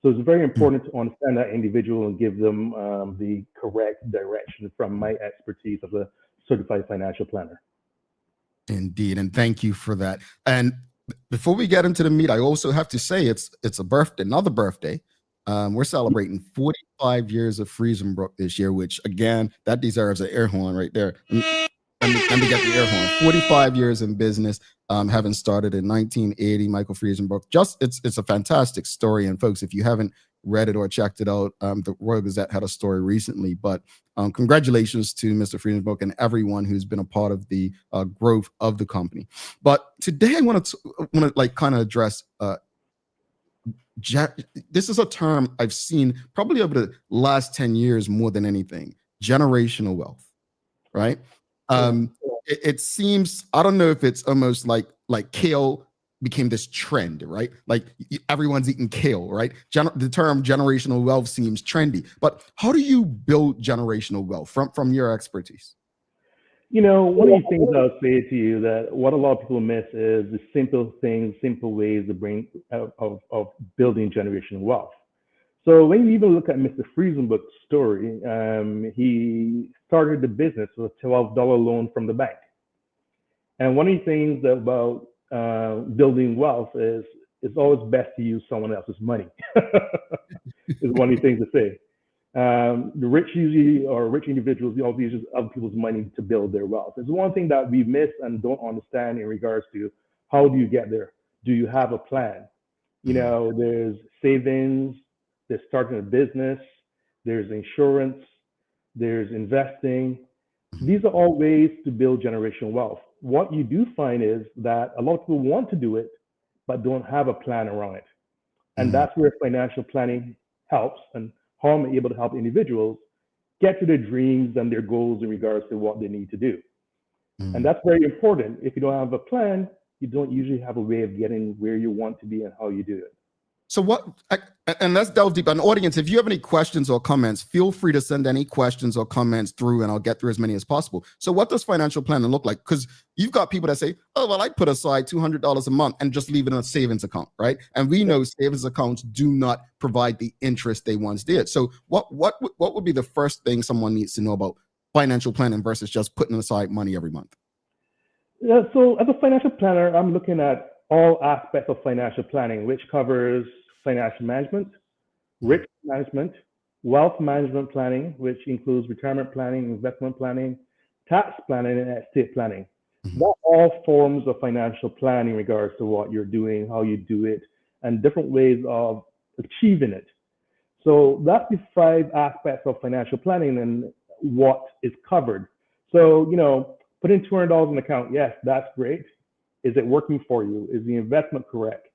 So it's very important to understand that individual and give them the correct direction from my expertise as a certified financial planner. Indeed, and thank you for that. And before we get into the meat, I also have to say it's a birthday, another birthday. We're celebrating 45 years of Freisenbruch this year, which again, that deserves an air horn right there. Let me get the air horn. 45 years in business, having started in 1980, Michael Freisenbruch. It's a fantastic story. And folks, if you haven't read it or checked it out, the Royal Gazette had a story recently, but congratulations to Mr. Freisenbruch and everyone who's been a part of the growth of the company. But today I want to like kind of address this is a term I've seen probably over the last 10 years more than anything: generational wealth, right? It seems, I don't know if it's almost like kale became this trend, right? Like everyone's eating kale, right? The term generational wealth seems trendy, but how do you build generational wealth from your expertise? One of the things I'll say to you that what a lot of people miss is the simple things, simple ways to bring of building generational wealth. So when you even look at Mr. Freisenbruch's story, he started the business with a $12 loan from the bank. And one of the things about building wealth is it's always best to use someone else's money. Is one of the things to say. The rich usually, or rich individuals, always use other people's money to build their wealth. It's one thing that we miss and don't understand in regards to how do you get there. do you have a plan? You know, there's savings, there's starting a business, there's insurance, there's investing. These are all ways to build generational wealth. What you do find is that a lot of people want to do it, but don't have a plan around it. And that's where financial planning helps, and how I'm able to help individuals get to their dreams and their goals in regards to what they need to do. And that's very important. If you don't have a plan, you don't usually have a way of getting where you want to be and how you do it. So and let's delve deep. An audience, if you have any questions or comments, feel free to send any questions or comments through, and I'll get through as many as possible. So what does financial planning look like? Because you've got people that say, oh, well, I put aside $200 a month and just leave it in a savings account, right? And we know savings accounts do not provide the interest they once did. So what would be the first thing someone needs to know about financial planning versus just putting aside money every month? Yeah, so as a financial planner, I'm looking at all aspects of financial planning, which covers financial management, risk management, wealth management planning, which includes retirement planning, investment planning, tax planning, and estate planning. Not all forms of financial planning in regards to what you're doing, how you do it, and different ways of achieving it. So that's the 5 aspects of financial planning and what is covered. So, you know, putting $200 in the account, yes, that's great. Is it working for you? Is the investment correct?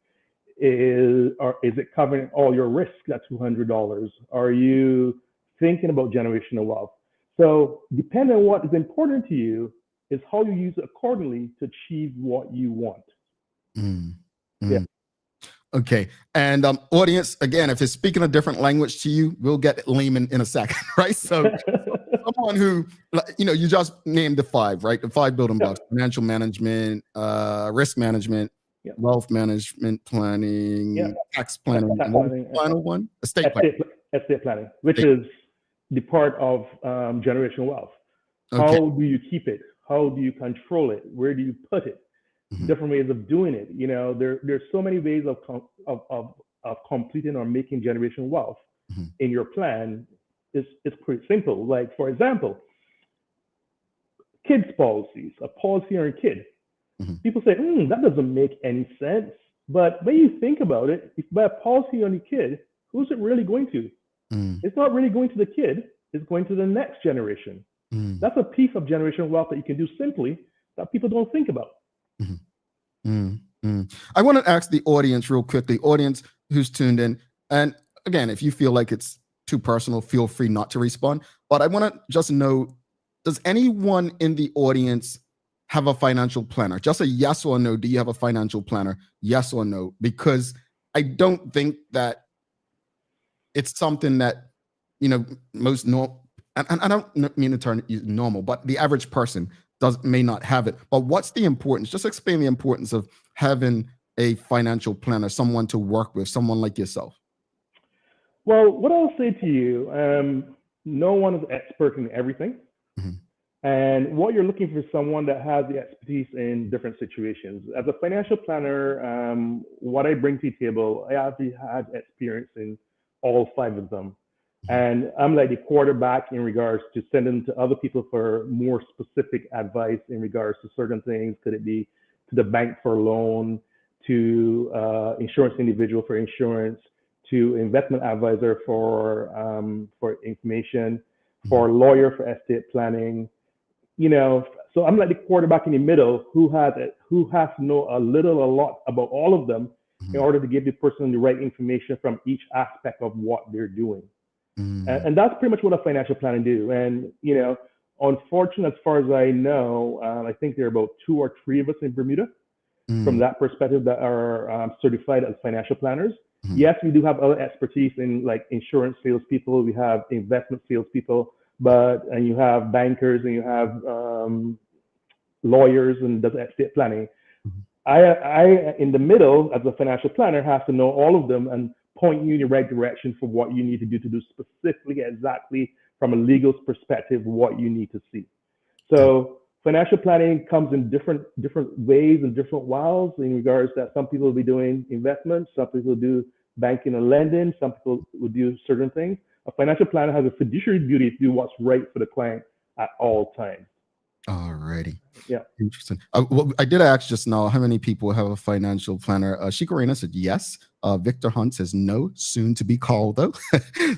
Is it covering all your risks at $200? Are you thinking about generational wealth? So depending on what is important to you is how you use it accordingly to achieve what you want. Yeah. Okay. And audience, again, if it's speaking a different language to you, we'll get layman in a second, right? So someone who, you know, you just named the 5, right? The 5 building blocks: financial management, risk management, wealth management planning, tax planning, and what was the final one? Estate planning. Estate planning, which is the part of generational wealth. How do you keep it? How do you control it? Where do you put it? Different ways of doing it. You know, there's so many ways of completing or making generational wealth in your plan. It's pretty simple. Like, for example, kids policies, a policy on a kid. People say, that doesn't make any sense. But when you think about it, if you buy a policy on your kid, who's it really going to? It's not really going to the kid. It's going to the next generation. That's a piece of generational wealth that you can do simply that people don't think about. I want to ask the audience real quick, the audience who's tuned in. And again, if you feel like it's too personal, feel free not to respond. But I want to just know, does anyone in the audience have a financial planner? Just a yes or no. Do you have a financial planner? Yes or no? Because I don't think that it's something that, you know, most normal, and I don't mean to turn it normal, but the average person may not have it. But what's the importance? Just explain the importance of having a financial planner, someone to work with, someone like yourself. Well, what I'll say to you, no one is expert in everything. And what you're looking for is someone that has the expertise in different situations. As a financial planner, what I bring to the table, I actually had experience in all 5 of them. And I'm like the quarterback in regards to sending to other people for more specific advice in regards to certain things. Could it be to the bank for a loan, to insurance individual for insurance, to investment advisor for information, for lawyer for estate planning. You know, so I'm like the quarterback in the middle who has to know a lot about all of them in order to give the person the right information from each aspect of what they're doing. And that's pretty much what a financial planner do. And, you know, unfortunately, as far as I know, I think there are about 2 or 3 of us in Bermuda from that perspective that are certified as financial planners. Yes, we do have other expertise in like insurance salespeople. We have investment salespeople, and you have bankers and you have lawyers and does estate planning. I, in the middle, as a financial planner, have to know all of them and point you in the right direction for what you need to do specifically, exactly from a legal perspective, what you need to see. So financial planning comes in different ways and different wiles in regards that some people will be doing investments, some people do banking and lending, some people will do certain things. A financial planner has a fiduciary duty to do what's right for the client at all times. All righty. Yeah. Interesting. Well, I did ask just now how many people have a financial planner. Shikarina said yes. Victor Hunt says no, soon to be called though.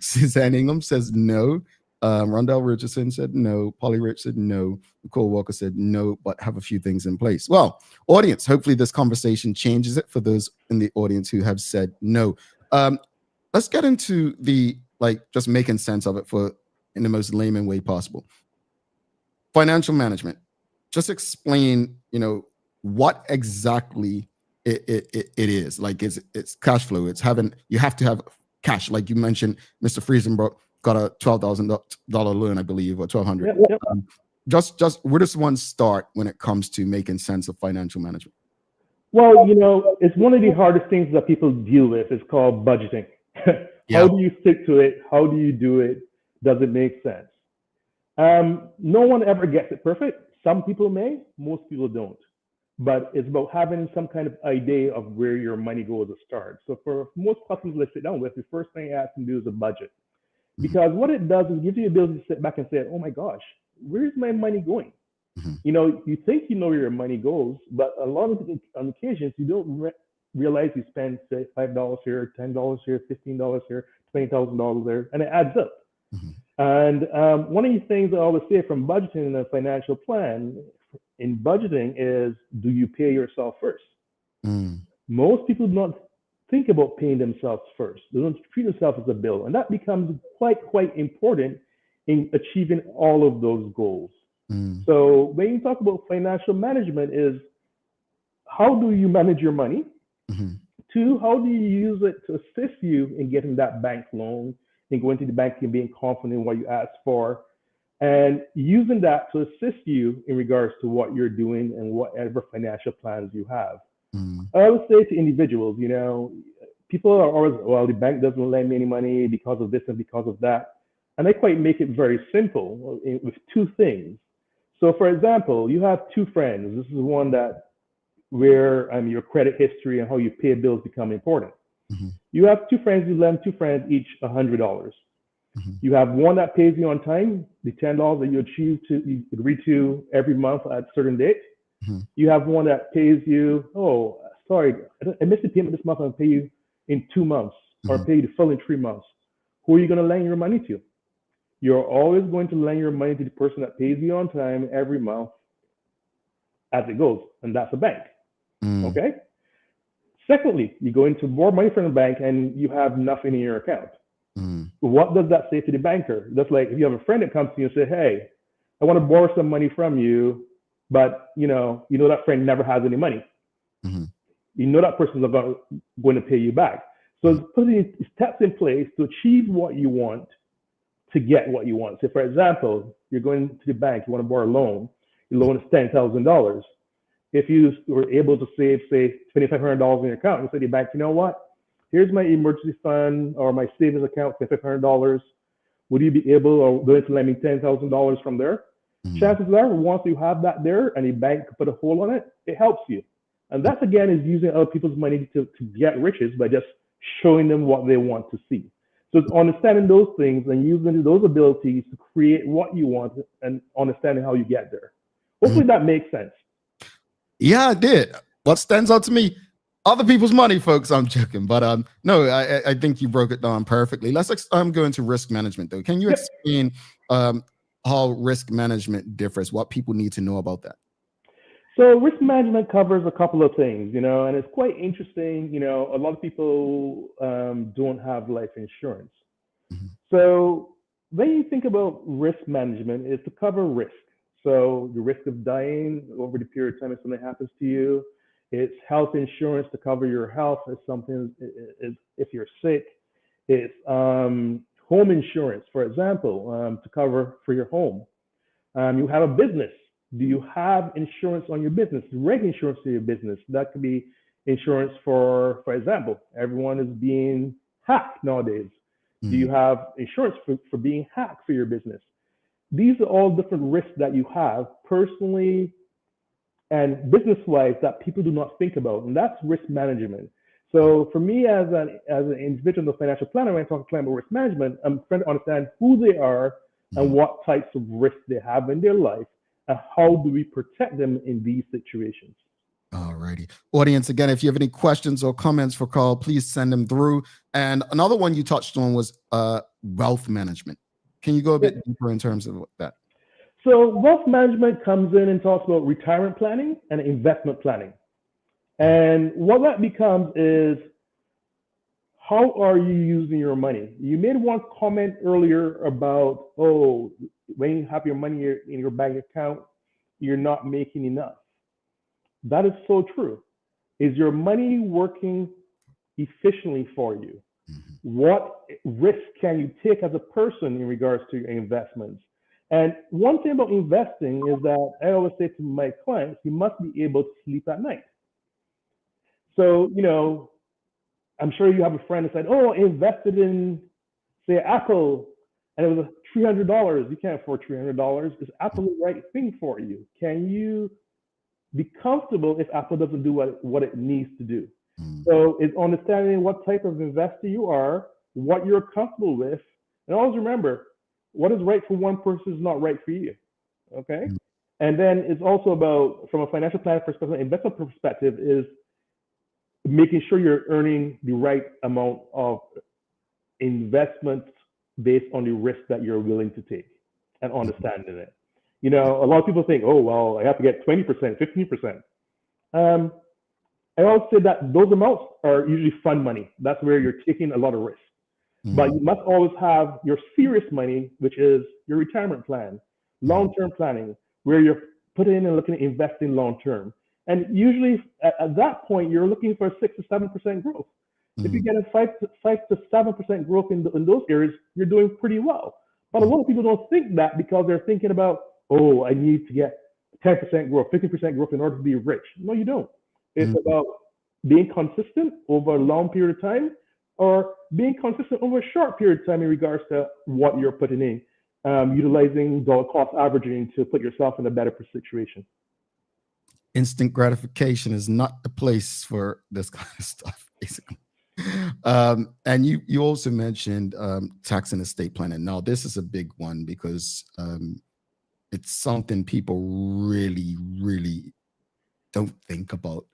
Suzanne Ingham says no. Rondell Richardson said no. Polly Rich said no. Nicole Walker said no, but have a few things in place. Well, audience, hopefully this conversation changes it for those in the audience who have said no. Let's get into the just making sense of it in the most layman way possible. Financial management. Just explain, what exactly it is. Like it's cash flow. You have to have cash. Like you mentioned, Mr. Freisenbruch got a $12,000 loan, I believe, or $1,200. Yep. Just where does one start when it comes to making sense of financial management? Well, it's one of the hardest things that people deal with. It's called budgeting. How do you stick to it? How do you do it? Does it make sense? No one ever gets it perfect. Some people may, most people don't. But it's about having some kind of idea of where your money goes to start. So for most customers I sit down with, the first thing I ask them to do is a budget. Because what it does is it gives you the ability to sit back and say, oh my gosh, where's my money going? You think you know where your money goes, but a lot of on occasions you don't realize you spend, say, $5 here, $10 here, $15 here, $20,000 there, and it adds up. And one of the things I always say from budgeting in a financial plan, in budgeting is, do you pay yourself first? Most people do not think about paying themselves first. They don't treat themselves as a bill. And that becomes quite important in achieving all of those goals. So when you talk about financial management is, how do you manage your money? Two, how do you use it to assist you in getting that bank loan, and going to the bank and being confident in what you ask for, and using that to assist you in regards to what you're doing and whatever financial plans you have. I always say to individuals, people are always, well, the bank doesn't lend me any money because of this and because of that. And I quite make it very simple with two things. So for example, you have two friends. This is one where your credit history and how you pay bills become important. You have two friends, you lend two friends each $100. You have one that pays you on time, the $10 that you agree to every month at a certain date. You have one that pays you, oh, sorry, I missed the payment this month, I'll pay you in 2 months, or pay you the full in 3 months. Who are you going to lend your money to? You're always going to lend your money to the person that pays you on time every month as it goes, and that's a bank. Okay? Secondly, you go into more money from the bank and you have nothing in your account. What does that say to the banker? That's like if you have a friend that comes to you and says, hey, I want to borrow some money from you, but you know that friend never has any money. You know that person's not going to pay you back. So it's putting steps in place to achieve what you want, to get what you want. So for example, you're going to the bank, you want to borrow a loan, your loan is $10,000. If you were able to save, say, $2,500 in your account, you say to the bank, you know what? Here's my emergency fund or my savings account, $2,500. Would you be able or willing to lend me $10,000 from there? Chances are, once you have that there and the bank put a hold on it, it helps you. And that, again, is using other people's money to get riches by just showing them what they want to see. So it's understanding those things and using those abilities to create what you want and understanding how you get there. Hopefully that makes sense. Yeah, it did. What stands out to me, other people's money, folks. I'm joking, but no, I think you broke it down perfectly. Let's go into risk management, though. Can you explain how risk management differs? What people need to know about that? So risk management covers a couple of things, and it's quite interesting. A lot of people don't have life insurance. So when you think about risk management, it's to cover risk. So the risk of dying over the period of time if something happens to you. It's health insurance to cover your health if you're sick. It's home insurance, for example, to cover for your home. You have a business. Do you have insurance on your business? Direct insurance to your business. That could be insurance for example, everyone is being hacked nowadays. Do you have insurance for being hacked for your business? These are all different risks that you have personally and business-wise that people do not think about, and that's risk management. So for me as an individual financial planner, when I talk about risk management, I'm trying to understand who they are and what types of risks they have in their life and how do we protect them in these situations. All righty. Audience, again, if you have any questions or comments for Karl, please send them through. And another one you touched on was wealth management. Can you go a bit deeper in terms of that? So wealth management comes in and talks about retirement planning and investment planning. And what that becomes is, how are you using your money? You made one comment earlier about, oh, when you have your money in your bank account, you're not making enough. That is so true. Is your money working efficiently for you? What risk can you take as a person in regards to your investments? And one thing about investing is that I always say to my clients, you must be able to sleep at night. So, you know, I'm sure you have a friend that said, oh, I invested in, say, Apple, and it was $300. You can't afford $300. Is Apple the right thing for you? Can you be comfortable if Apple doesn't do what it needs to do? So it's understanding what type of investor you are, what you're comfortable with, and always remember, what is right for one person is not right for you, okay? And then it's also about, from a financial planning perspective, investment perspective, is making sure you're earning the right amount of investments based on the risk that you're willing to take and understanding it. You know, a lot of people think, oh, well, I have to get 20%, 15%. I always say that those amounts are usually fun money. That's where you're taking a lot of risk. But you must always have your serious money, which is your retirement plan, long-term planning, where you're putting in and looking at investing long-term. And usually at that point, you're looking for 6 to 7% growth. If you get a 5 to 7% growth in those areas, you're doing pretty well. But a lot of people don't think that because they're thinking about, oh, I need to get 10% growth, 50% growth in order to be rich. No, you don't. It's about being consistent over a long period of time, or being consistent over a short period of time in regards to what you're putting in, utilizing dollar cost averaging to put yourself in a better situation. Instant gratification is not the place for this kind of stuff, basically. And you also mentioned tax and estate planning. Now, this is a big one because it's something people really, really don't think about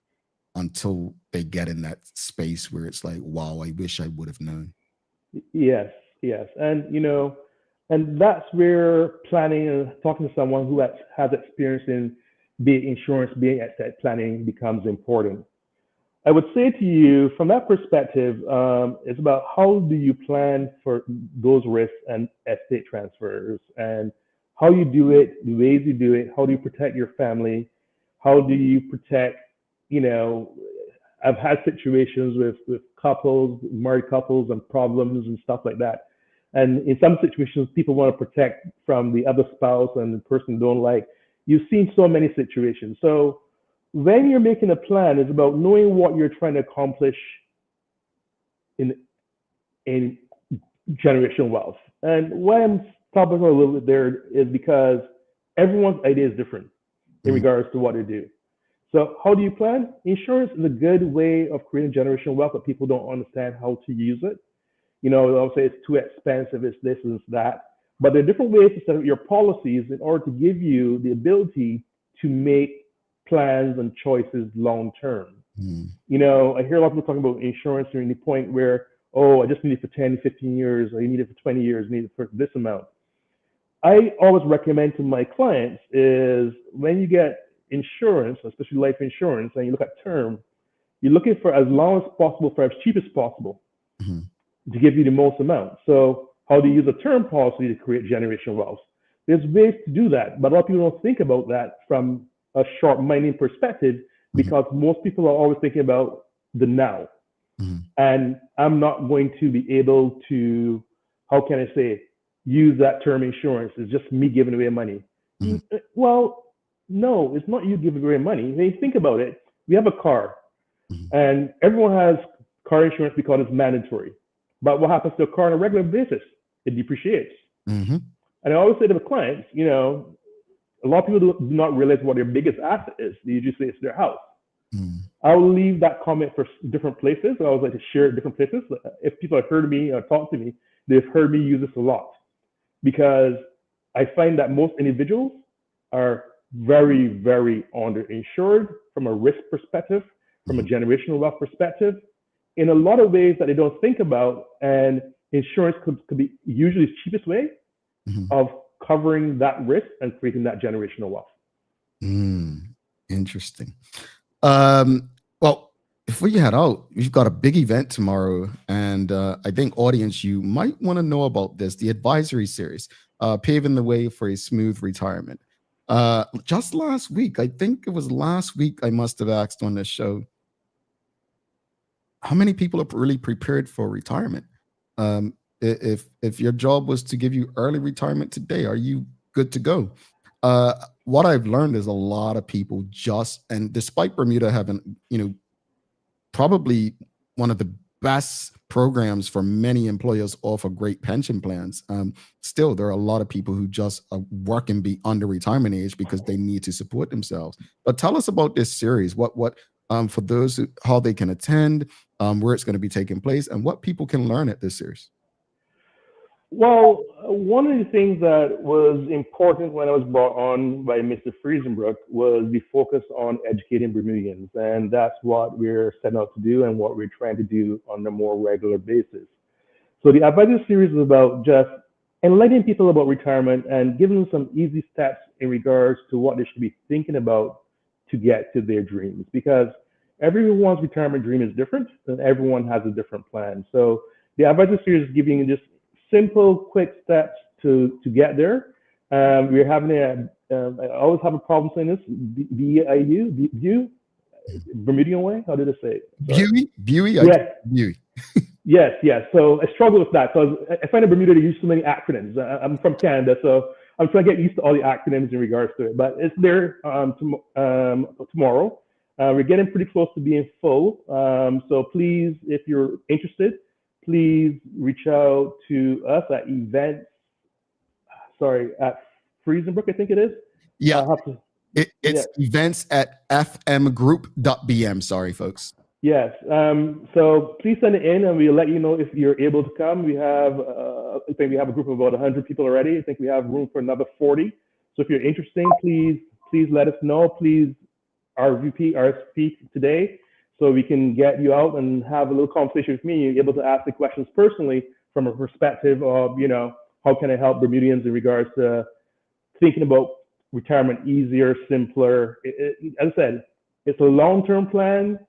until they get in that space where it's like, wow, I wish I would have known. Yes. And, you know, and that's where planning and talking to someone who has experience in be it insurance, be it estate planning becomes important. I would say to you, from that perspective, it's about how do you plan for those risks and estate transfers, and how you do it, the ways you do it, how do you protect your family, how do you protect, you know, I've had situations with couples, married couples, and problems and stuff like that. And in some situations, people want to protect from the other spouse and the person don't like. You've seen so many situations. So when you're making a plan, it's about knowing what you're trying to accomplish in generational wealth. And why I'm stopping a little bit there is because everyone's idea is different in regards to what they do. So how do you plan? Insurance is a good way of creating generational wealth, but people don't understand how to use it. You know, they'll say it's too expensive, it's this, it's that. But there are different ways to set up your policies in order to give you the ability to make plans and choices long term. You know, I hear a lot of people talking about insurance during the point where, oh, I just need it for 10, 15 years, or you need it for 20 years, you need it for this amount. I always recommend to my clients is when you get insurance, especially life insurance, and you look at term, you're looking for as long as possible for as cheap as possible to give you the most amount. So how do you use a term policy to create generational wealth? There's ways to do that, but a lot of people don't think about that from a short-minded perspective because most people are always thinking about the now. And I'm not going to be able to, how can I say, use that term insurance. It's just me giving away money. Well, no, it's not you giving away money. When you think about it, we have a car and everyone has car insurance because it's mandatory. But what happens to a car on a regular basis? It depreciates. And I always say to the clients, you know, a lot of people do not realize what their biggest asset is. They usually say it's their house. I'll leave that comment for different places. I always like to share it different places. If people have heard me or talked to me, they've heard me use this a lot because I find that most individuals are very, very underinsured from a risk perspective, from a generational wealth perspective, in a lot of ways that they don't think about. And insurance could be usually the cheapest way of covering that risk and creating that generational wealth. Interesting. Well, before you head out, we've got a big event tomorrow, and I think audience, you might want to know about this, the advisory series, Paving the Way for a Smooth Retirement. Just last week, I think it was last week, I must have asked on this show, how many people are really prepared for retirement? If your job was to give you early retirement today, are you good to go? What I've learned is a lot of people and despite Bermuda having, probably one of the best programs for many employers offer great pension plans, still there are a lot of people who just are working beyond the retirement age because they need to support themselves. But tell us about this series, what for those how they can attend, where it's going to be taking place, and what people can learn at this series. Well, one of the things that was important when I was brought on by Mr. Freisenbruch was the focus on educating Bermudians, and that's what we're setting out to do and what we're trying to do on a more regular basis. So the advisor series is about just enlightening people about retirement and giving them some easy steps in regards to what they should be thinking about to get to their dreams, because everyone's retirement dream is different and everyone has a different plan. So the advisor series is giving you just simple, quick steps to get there. We're having I always have a problem saying this, BIU, Bermudian way? How did I say it? Buey? Yes. Buey. Yes. So I struggle with that because I find in Bermuda they use so many acronyms. I'm from Canada, so I'm trying to get used to all the acronyms in regards to it. But it's there tomorrow. We're getting pretty close to being full. So please, if you're interested, please reach out to us at at Freisenbruch, I think it is. Yeah. It's events at fmgroup.bm. Sorry, folks. Yes. So please send it in and we'll let you know if you're able to come. We have, I think we have a group of about 100 people already. I think we have room for another 40. So if you're interested, please let us know. Please RSVP today so we can get you out and have a little conversation with me. You're able to ask the questions personally from a perspective of, how can I help Bermudians in regards to thinking about retirement easier, simpler. As I said, it's a long-term plan,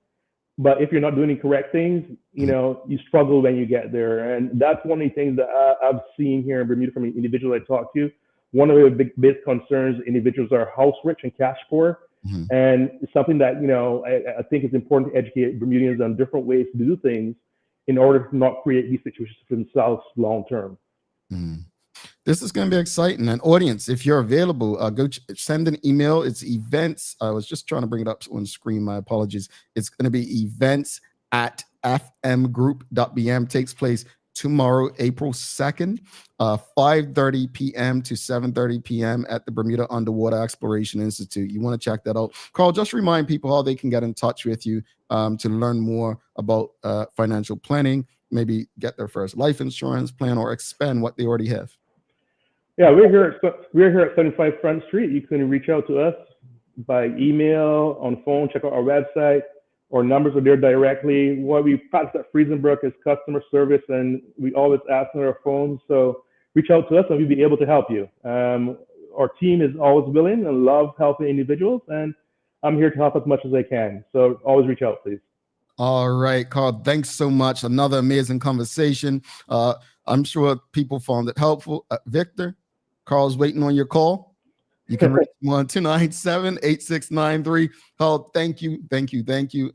but if you're not doing the correct things, you struggle when you get there. And that's one of the things that I've seen here in Bermuda from individuals I talk to. One of the big concerns individuals are house rich and cash poor. And it's something that, I think it's important to educate Bermudians on different ways to do things in order to not create these situations for themselves long-term. This is going to be exciting. And audience, if you're available, go send an email. It's events. I was just trying to bring it up on the screen. My apologies. It's going to be events at fmgroup.bm. Takes place tomorrow, April 2nd, 5:30 p.m. to 7:30 p.m. at the Bermuda Underwater Exploration Institute. You want to check that out. Karl, just remind people how they can get in touch with you to learn more about financial planning, maybe get their first life insurance plan or expand what they already have. Yeah, we're here at 75 Front Street. You can reach out to us by email, on phone, check out our website. Our numbers are there directly. What we practice at Freisenbruch is customer service, and we always ask on our phones. So reach out to us, and we'll be able to help you. Our team is always willing and love helping individuals, and I'm here to help as much as I can. So always reach out, please. All right, Karl, thanks so much. Another amazing conversation. I'm sure people found it helpful. Victor, Karl's waiting on your call. You can reach him on 297-8693. Karl, thank you.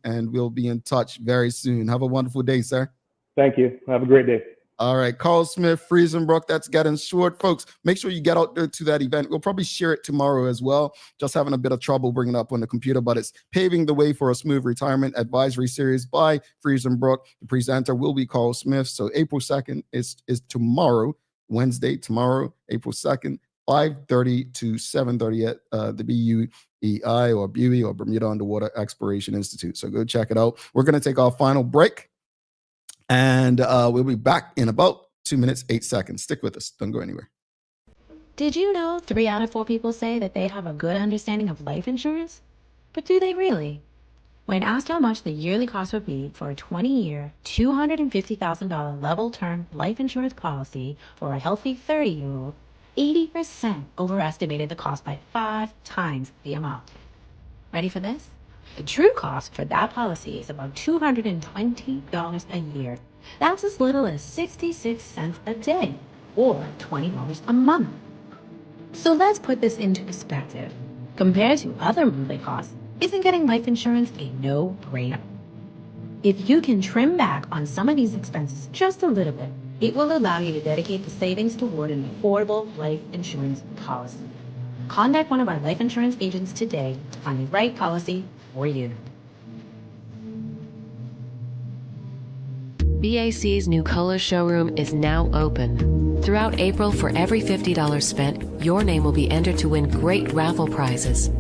And we'll be in touch very soon. Have a wonderful day, sir. Thank you. Have a great day. All right, Karl Smith, Freisenbruch, that's getting short. Folks, make sure you get out there to that event. We'll probably share it tomorrow as well. Just having a bit of trouble bringing it up on the computer, but it's Paving the Way for a Smooth Retirement Advisory Series by Freisenbruch. The presenter will be Karl Smith. So April 2nd is tomorrow, Wednesday, April 2nd. 5:30 to 7:30 at the BUEI or BUE or Bermuda Underwater Exploration Institute. So go check it out. We're going to take our final break, and we'll be back in about 2 minutes, 8 seconds. Stick with us. Don't go anywhere. Did you know 3 out of 4 people say that they have a good understanding of life insurance? But do they really? When asked how much the yearly cost would be for a 20-year, $250,000 level term life insurance policy for a healthy 30-year-old, 80% overestimated the cost by 5 times the amount. Ready for this? The true cost for that policy is about $220 a year. That's as little as 66 cents a day, or $20 a month. So let's put this into perspective. Compared to other monthly costs, isn't getting life insurance a no-brainer? If you can trim back on some of these expenses just a little bit, it will allow you to dedicate the savings toward an affordable life insurance policy. Contact one of our life insurance agents today to find the right policy for you. BAC's new color showroom is now open. Throughout April, for every $50 spent, your name will be entered to win great raffle prizes.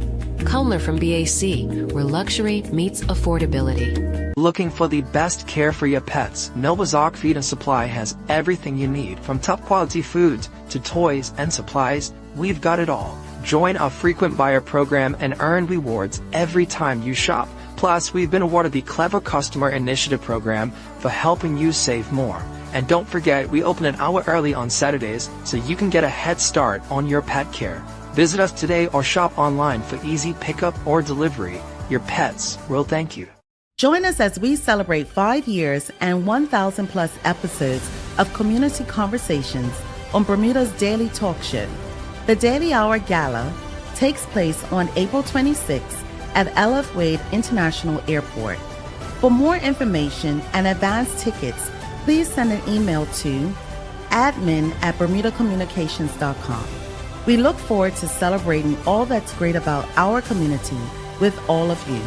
Come learn from BAC, where luxury meets affordability. Looking for the best care for your pets? Novazok Feed and Supply has everything you need, from top quality foods to toys and supplies. We've got it all. Join our frequent buyer program and earn rewards every time you shop. Plus, we've been awarded the Clever Customer Initiative program for helping you save more. And don't forget, we open an hour early on Saturdays so you can get a head start on your pet care. Visit us today or shop online for easy pickup or delivery. Your pets will thank you. Join us as we celebrate 5 years and 1,000 plus episodes of community conversations on Bermuda's Daily Talk Show. The Daily Hour Gala takes place on April 26th at LF Wade International Airport. For more information and advance tickets, please send an email to admin@bermudacommunications.com. We look forward to celebrating all that's great about our community with all of you.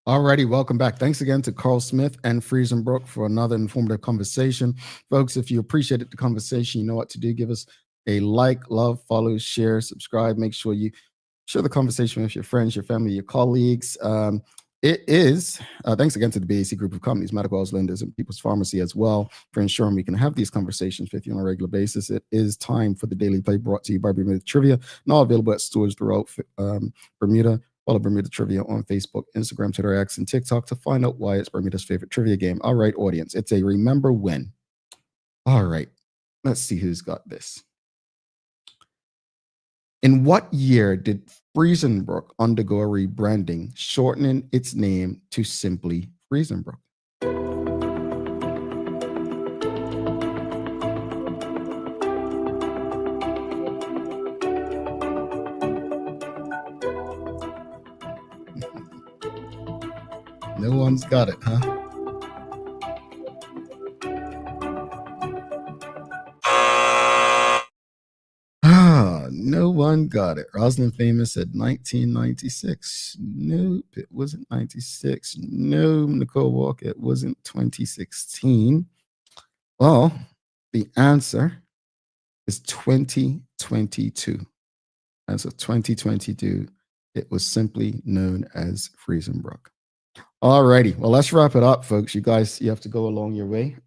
Alrighty, welcome back. Thanks again to Karl Smith and Freisenbruch for another informative conversation. Folks, if you appreciated the conversation, you know what to do. Give us a like, love, follow, share, subscribe. Make sure you share the conversation with your friends, your family, your colleagues. Thanks again to the BAC Group of Companies, Medical House Lenders, and People's Pharmacy as well for ensuring we can have these conversations with you on a regular basis. It is time for the Daily Play, brought to you by Bermuda Trivia, now available at stores throughout Bermuda. Follow Bermuda Trivia on Facebook, Instagram, Twitter, X, and TikTok to find out why it's Bermuda's favorite trivia game. All right, audience, it's a remember when. All right, let's see who's got this. In what year did Freisenbruch undergo a rebranding, shortening its name to simply Freisenbruch? No one's got it, huh? No one got it. Rosalind Famous said 1996. Nope, it wasn't 96. No, Nicole Walker, it wasn't 2016. Well, the answer is 2022. As of 2022, it was simply known as Freisenbruch. All righty. Well, let's wrap it up, folks. You guys, you have to go along your way.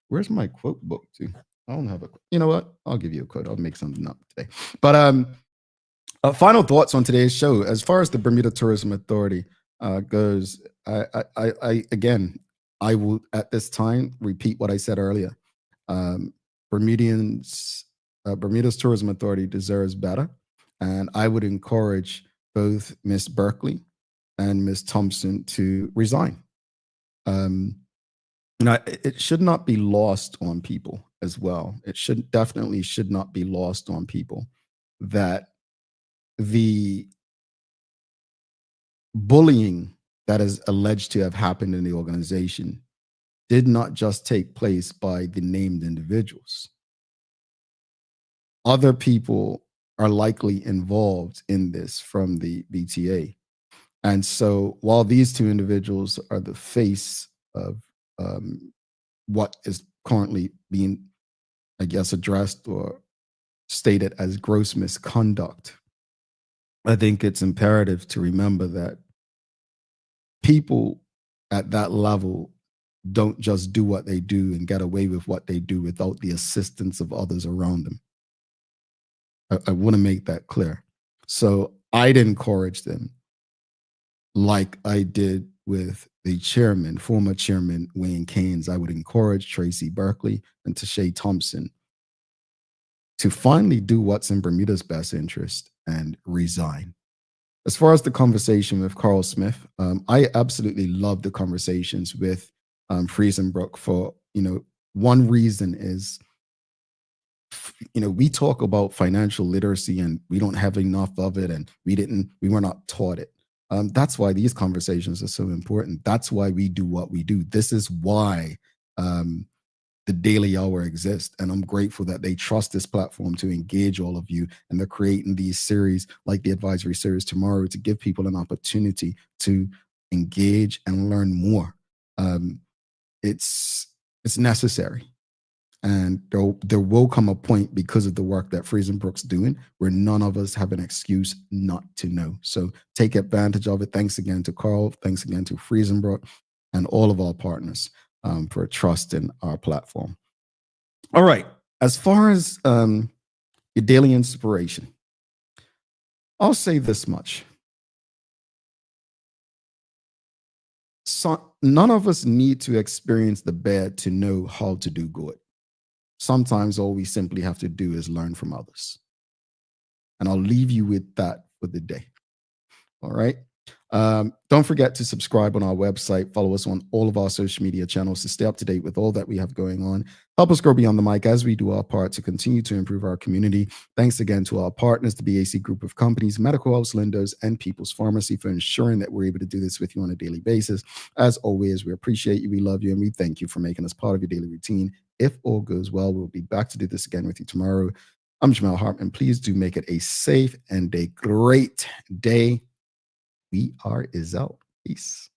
Where's my quote book too? I don't have a, you know what? I'll give you a quote. I'll make something up today. But final thoughts on today's show. As far as the Bermuda Tourism Authority goes, I will at this time repeat what I said earlier. Bermuda's Tourism Authority deserves better, and I would encourage both Miss Berkeley and Ms. Thompson to resign. It should not be lost on people as well. It definitely should not be lost on people that the bullying that is alleged to have happened in the organization did not just take place by the named individuals. Other people are likely involved in this from the BTA. And so while these two individuals are the face of what is currently being, I guess, addressed or stated as gross misconduct, I think it's imperative to remember that people at that level don't just do what they do and get away with what they do without the assistance of others around them. I want to make that clear. So I'd encourage them, like I did with the chairman, former chairman Wayne Keynes. I would encourage Tracy Berkeley and Tashay Thompson to finally do what's in Bermuda's best interest and resign. As far as the conversation with Karl Smith, I absolutely love the conversations with Freisenbruch for, one reason is, we talk about financial literacy and we don't have enough of it and we were not taught it. That's why these conversations are so important. That's why we do what we do. This is why the Daily Hour exists. And I'm grateful that they trust this platform to engage all of you. And they're creating these series like the advisory series tomorrow to give people an opportunity to engage and learn more. It's necessary. And there will come a point, because of the work that Freisenbruch's doing, where none of us have an excuse not to know. So take advantage of it. Thanks again to Karl. Thanks again to Freisenbruch and all of our partners for trusting our platform. All right. As far as your daily inspiration, I'll say this much. So none of us need to experience the bad to know how to do good. Sometimes all we simply have to do is learn from others. And I'll leave you with that for the day. All right. Don't forget to subscribe on our website. Follow us on all of our social media channels to stay up to date with all that we have going on. Help us grow beyond the mic as we do our part to continue to improve our community. Thanks again to our partners, the BAC Group of Companies, Medical House Lenders, and People's Pharmacy, for ensuring that we're able to do this with you on a daily basis. As always, we appreciate you, we love you, and we thank you for making us part of your daily routine. If all goes well, we'll be back to do this again with you tomorrow. I'm Jamal Hartman. Please do make it a safe and a great day. We are out. Peace.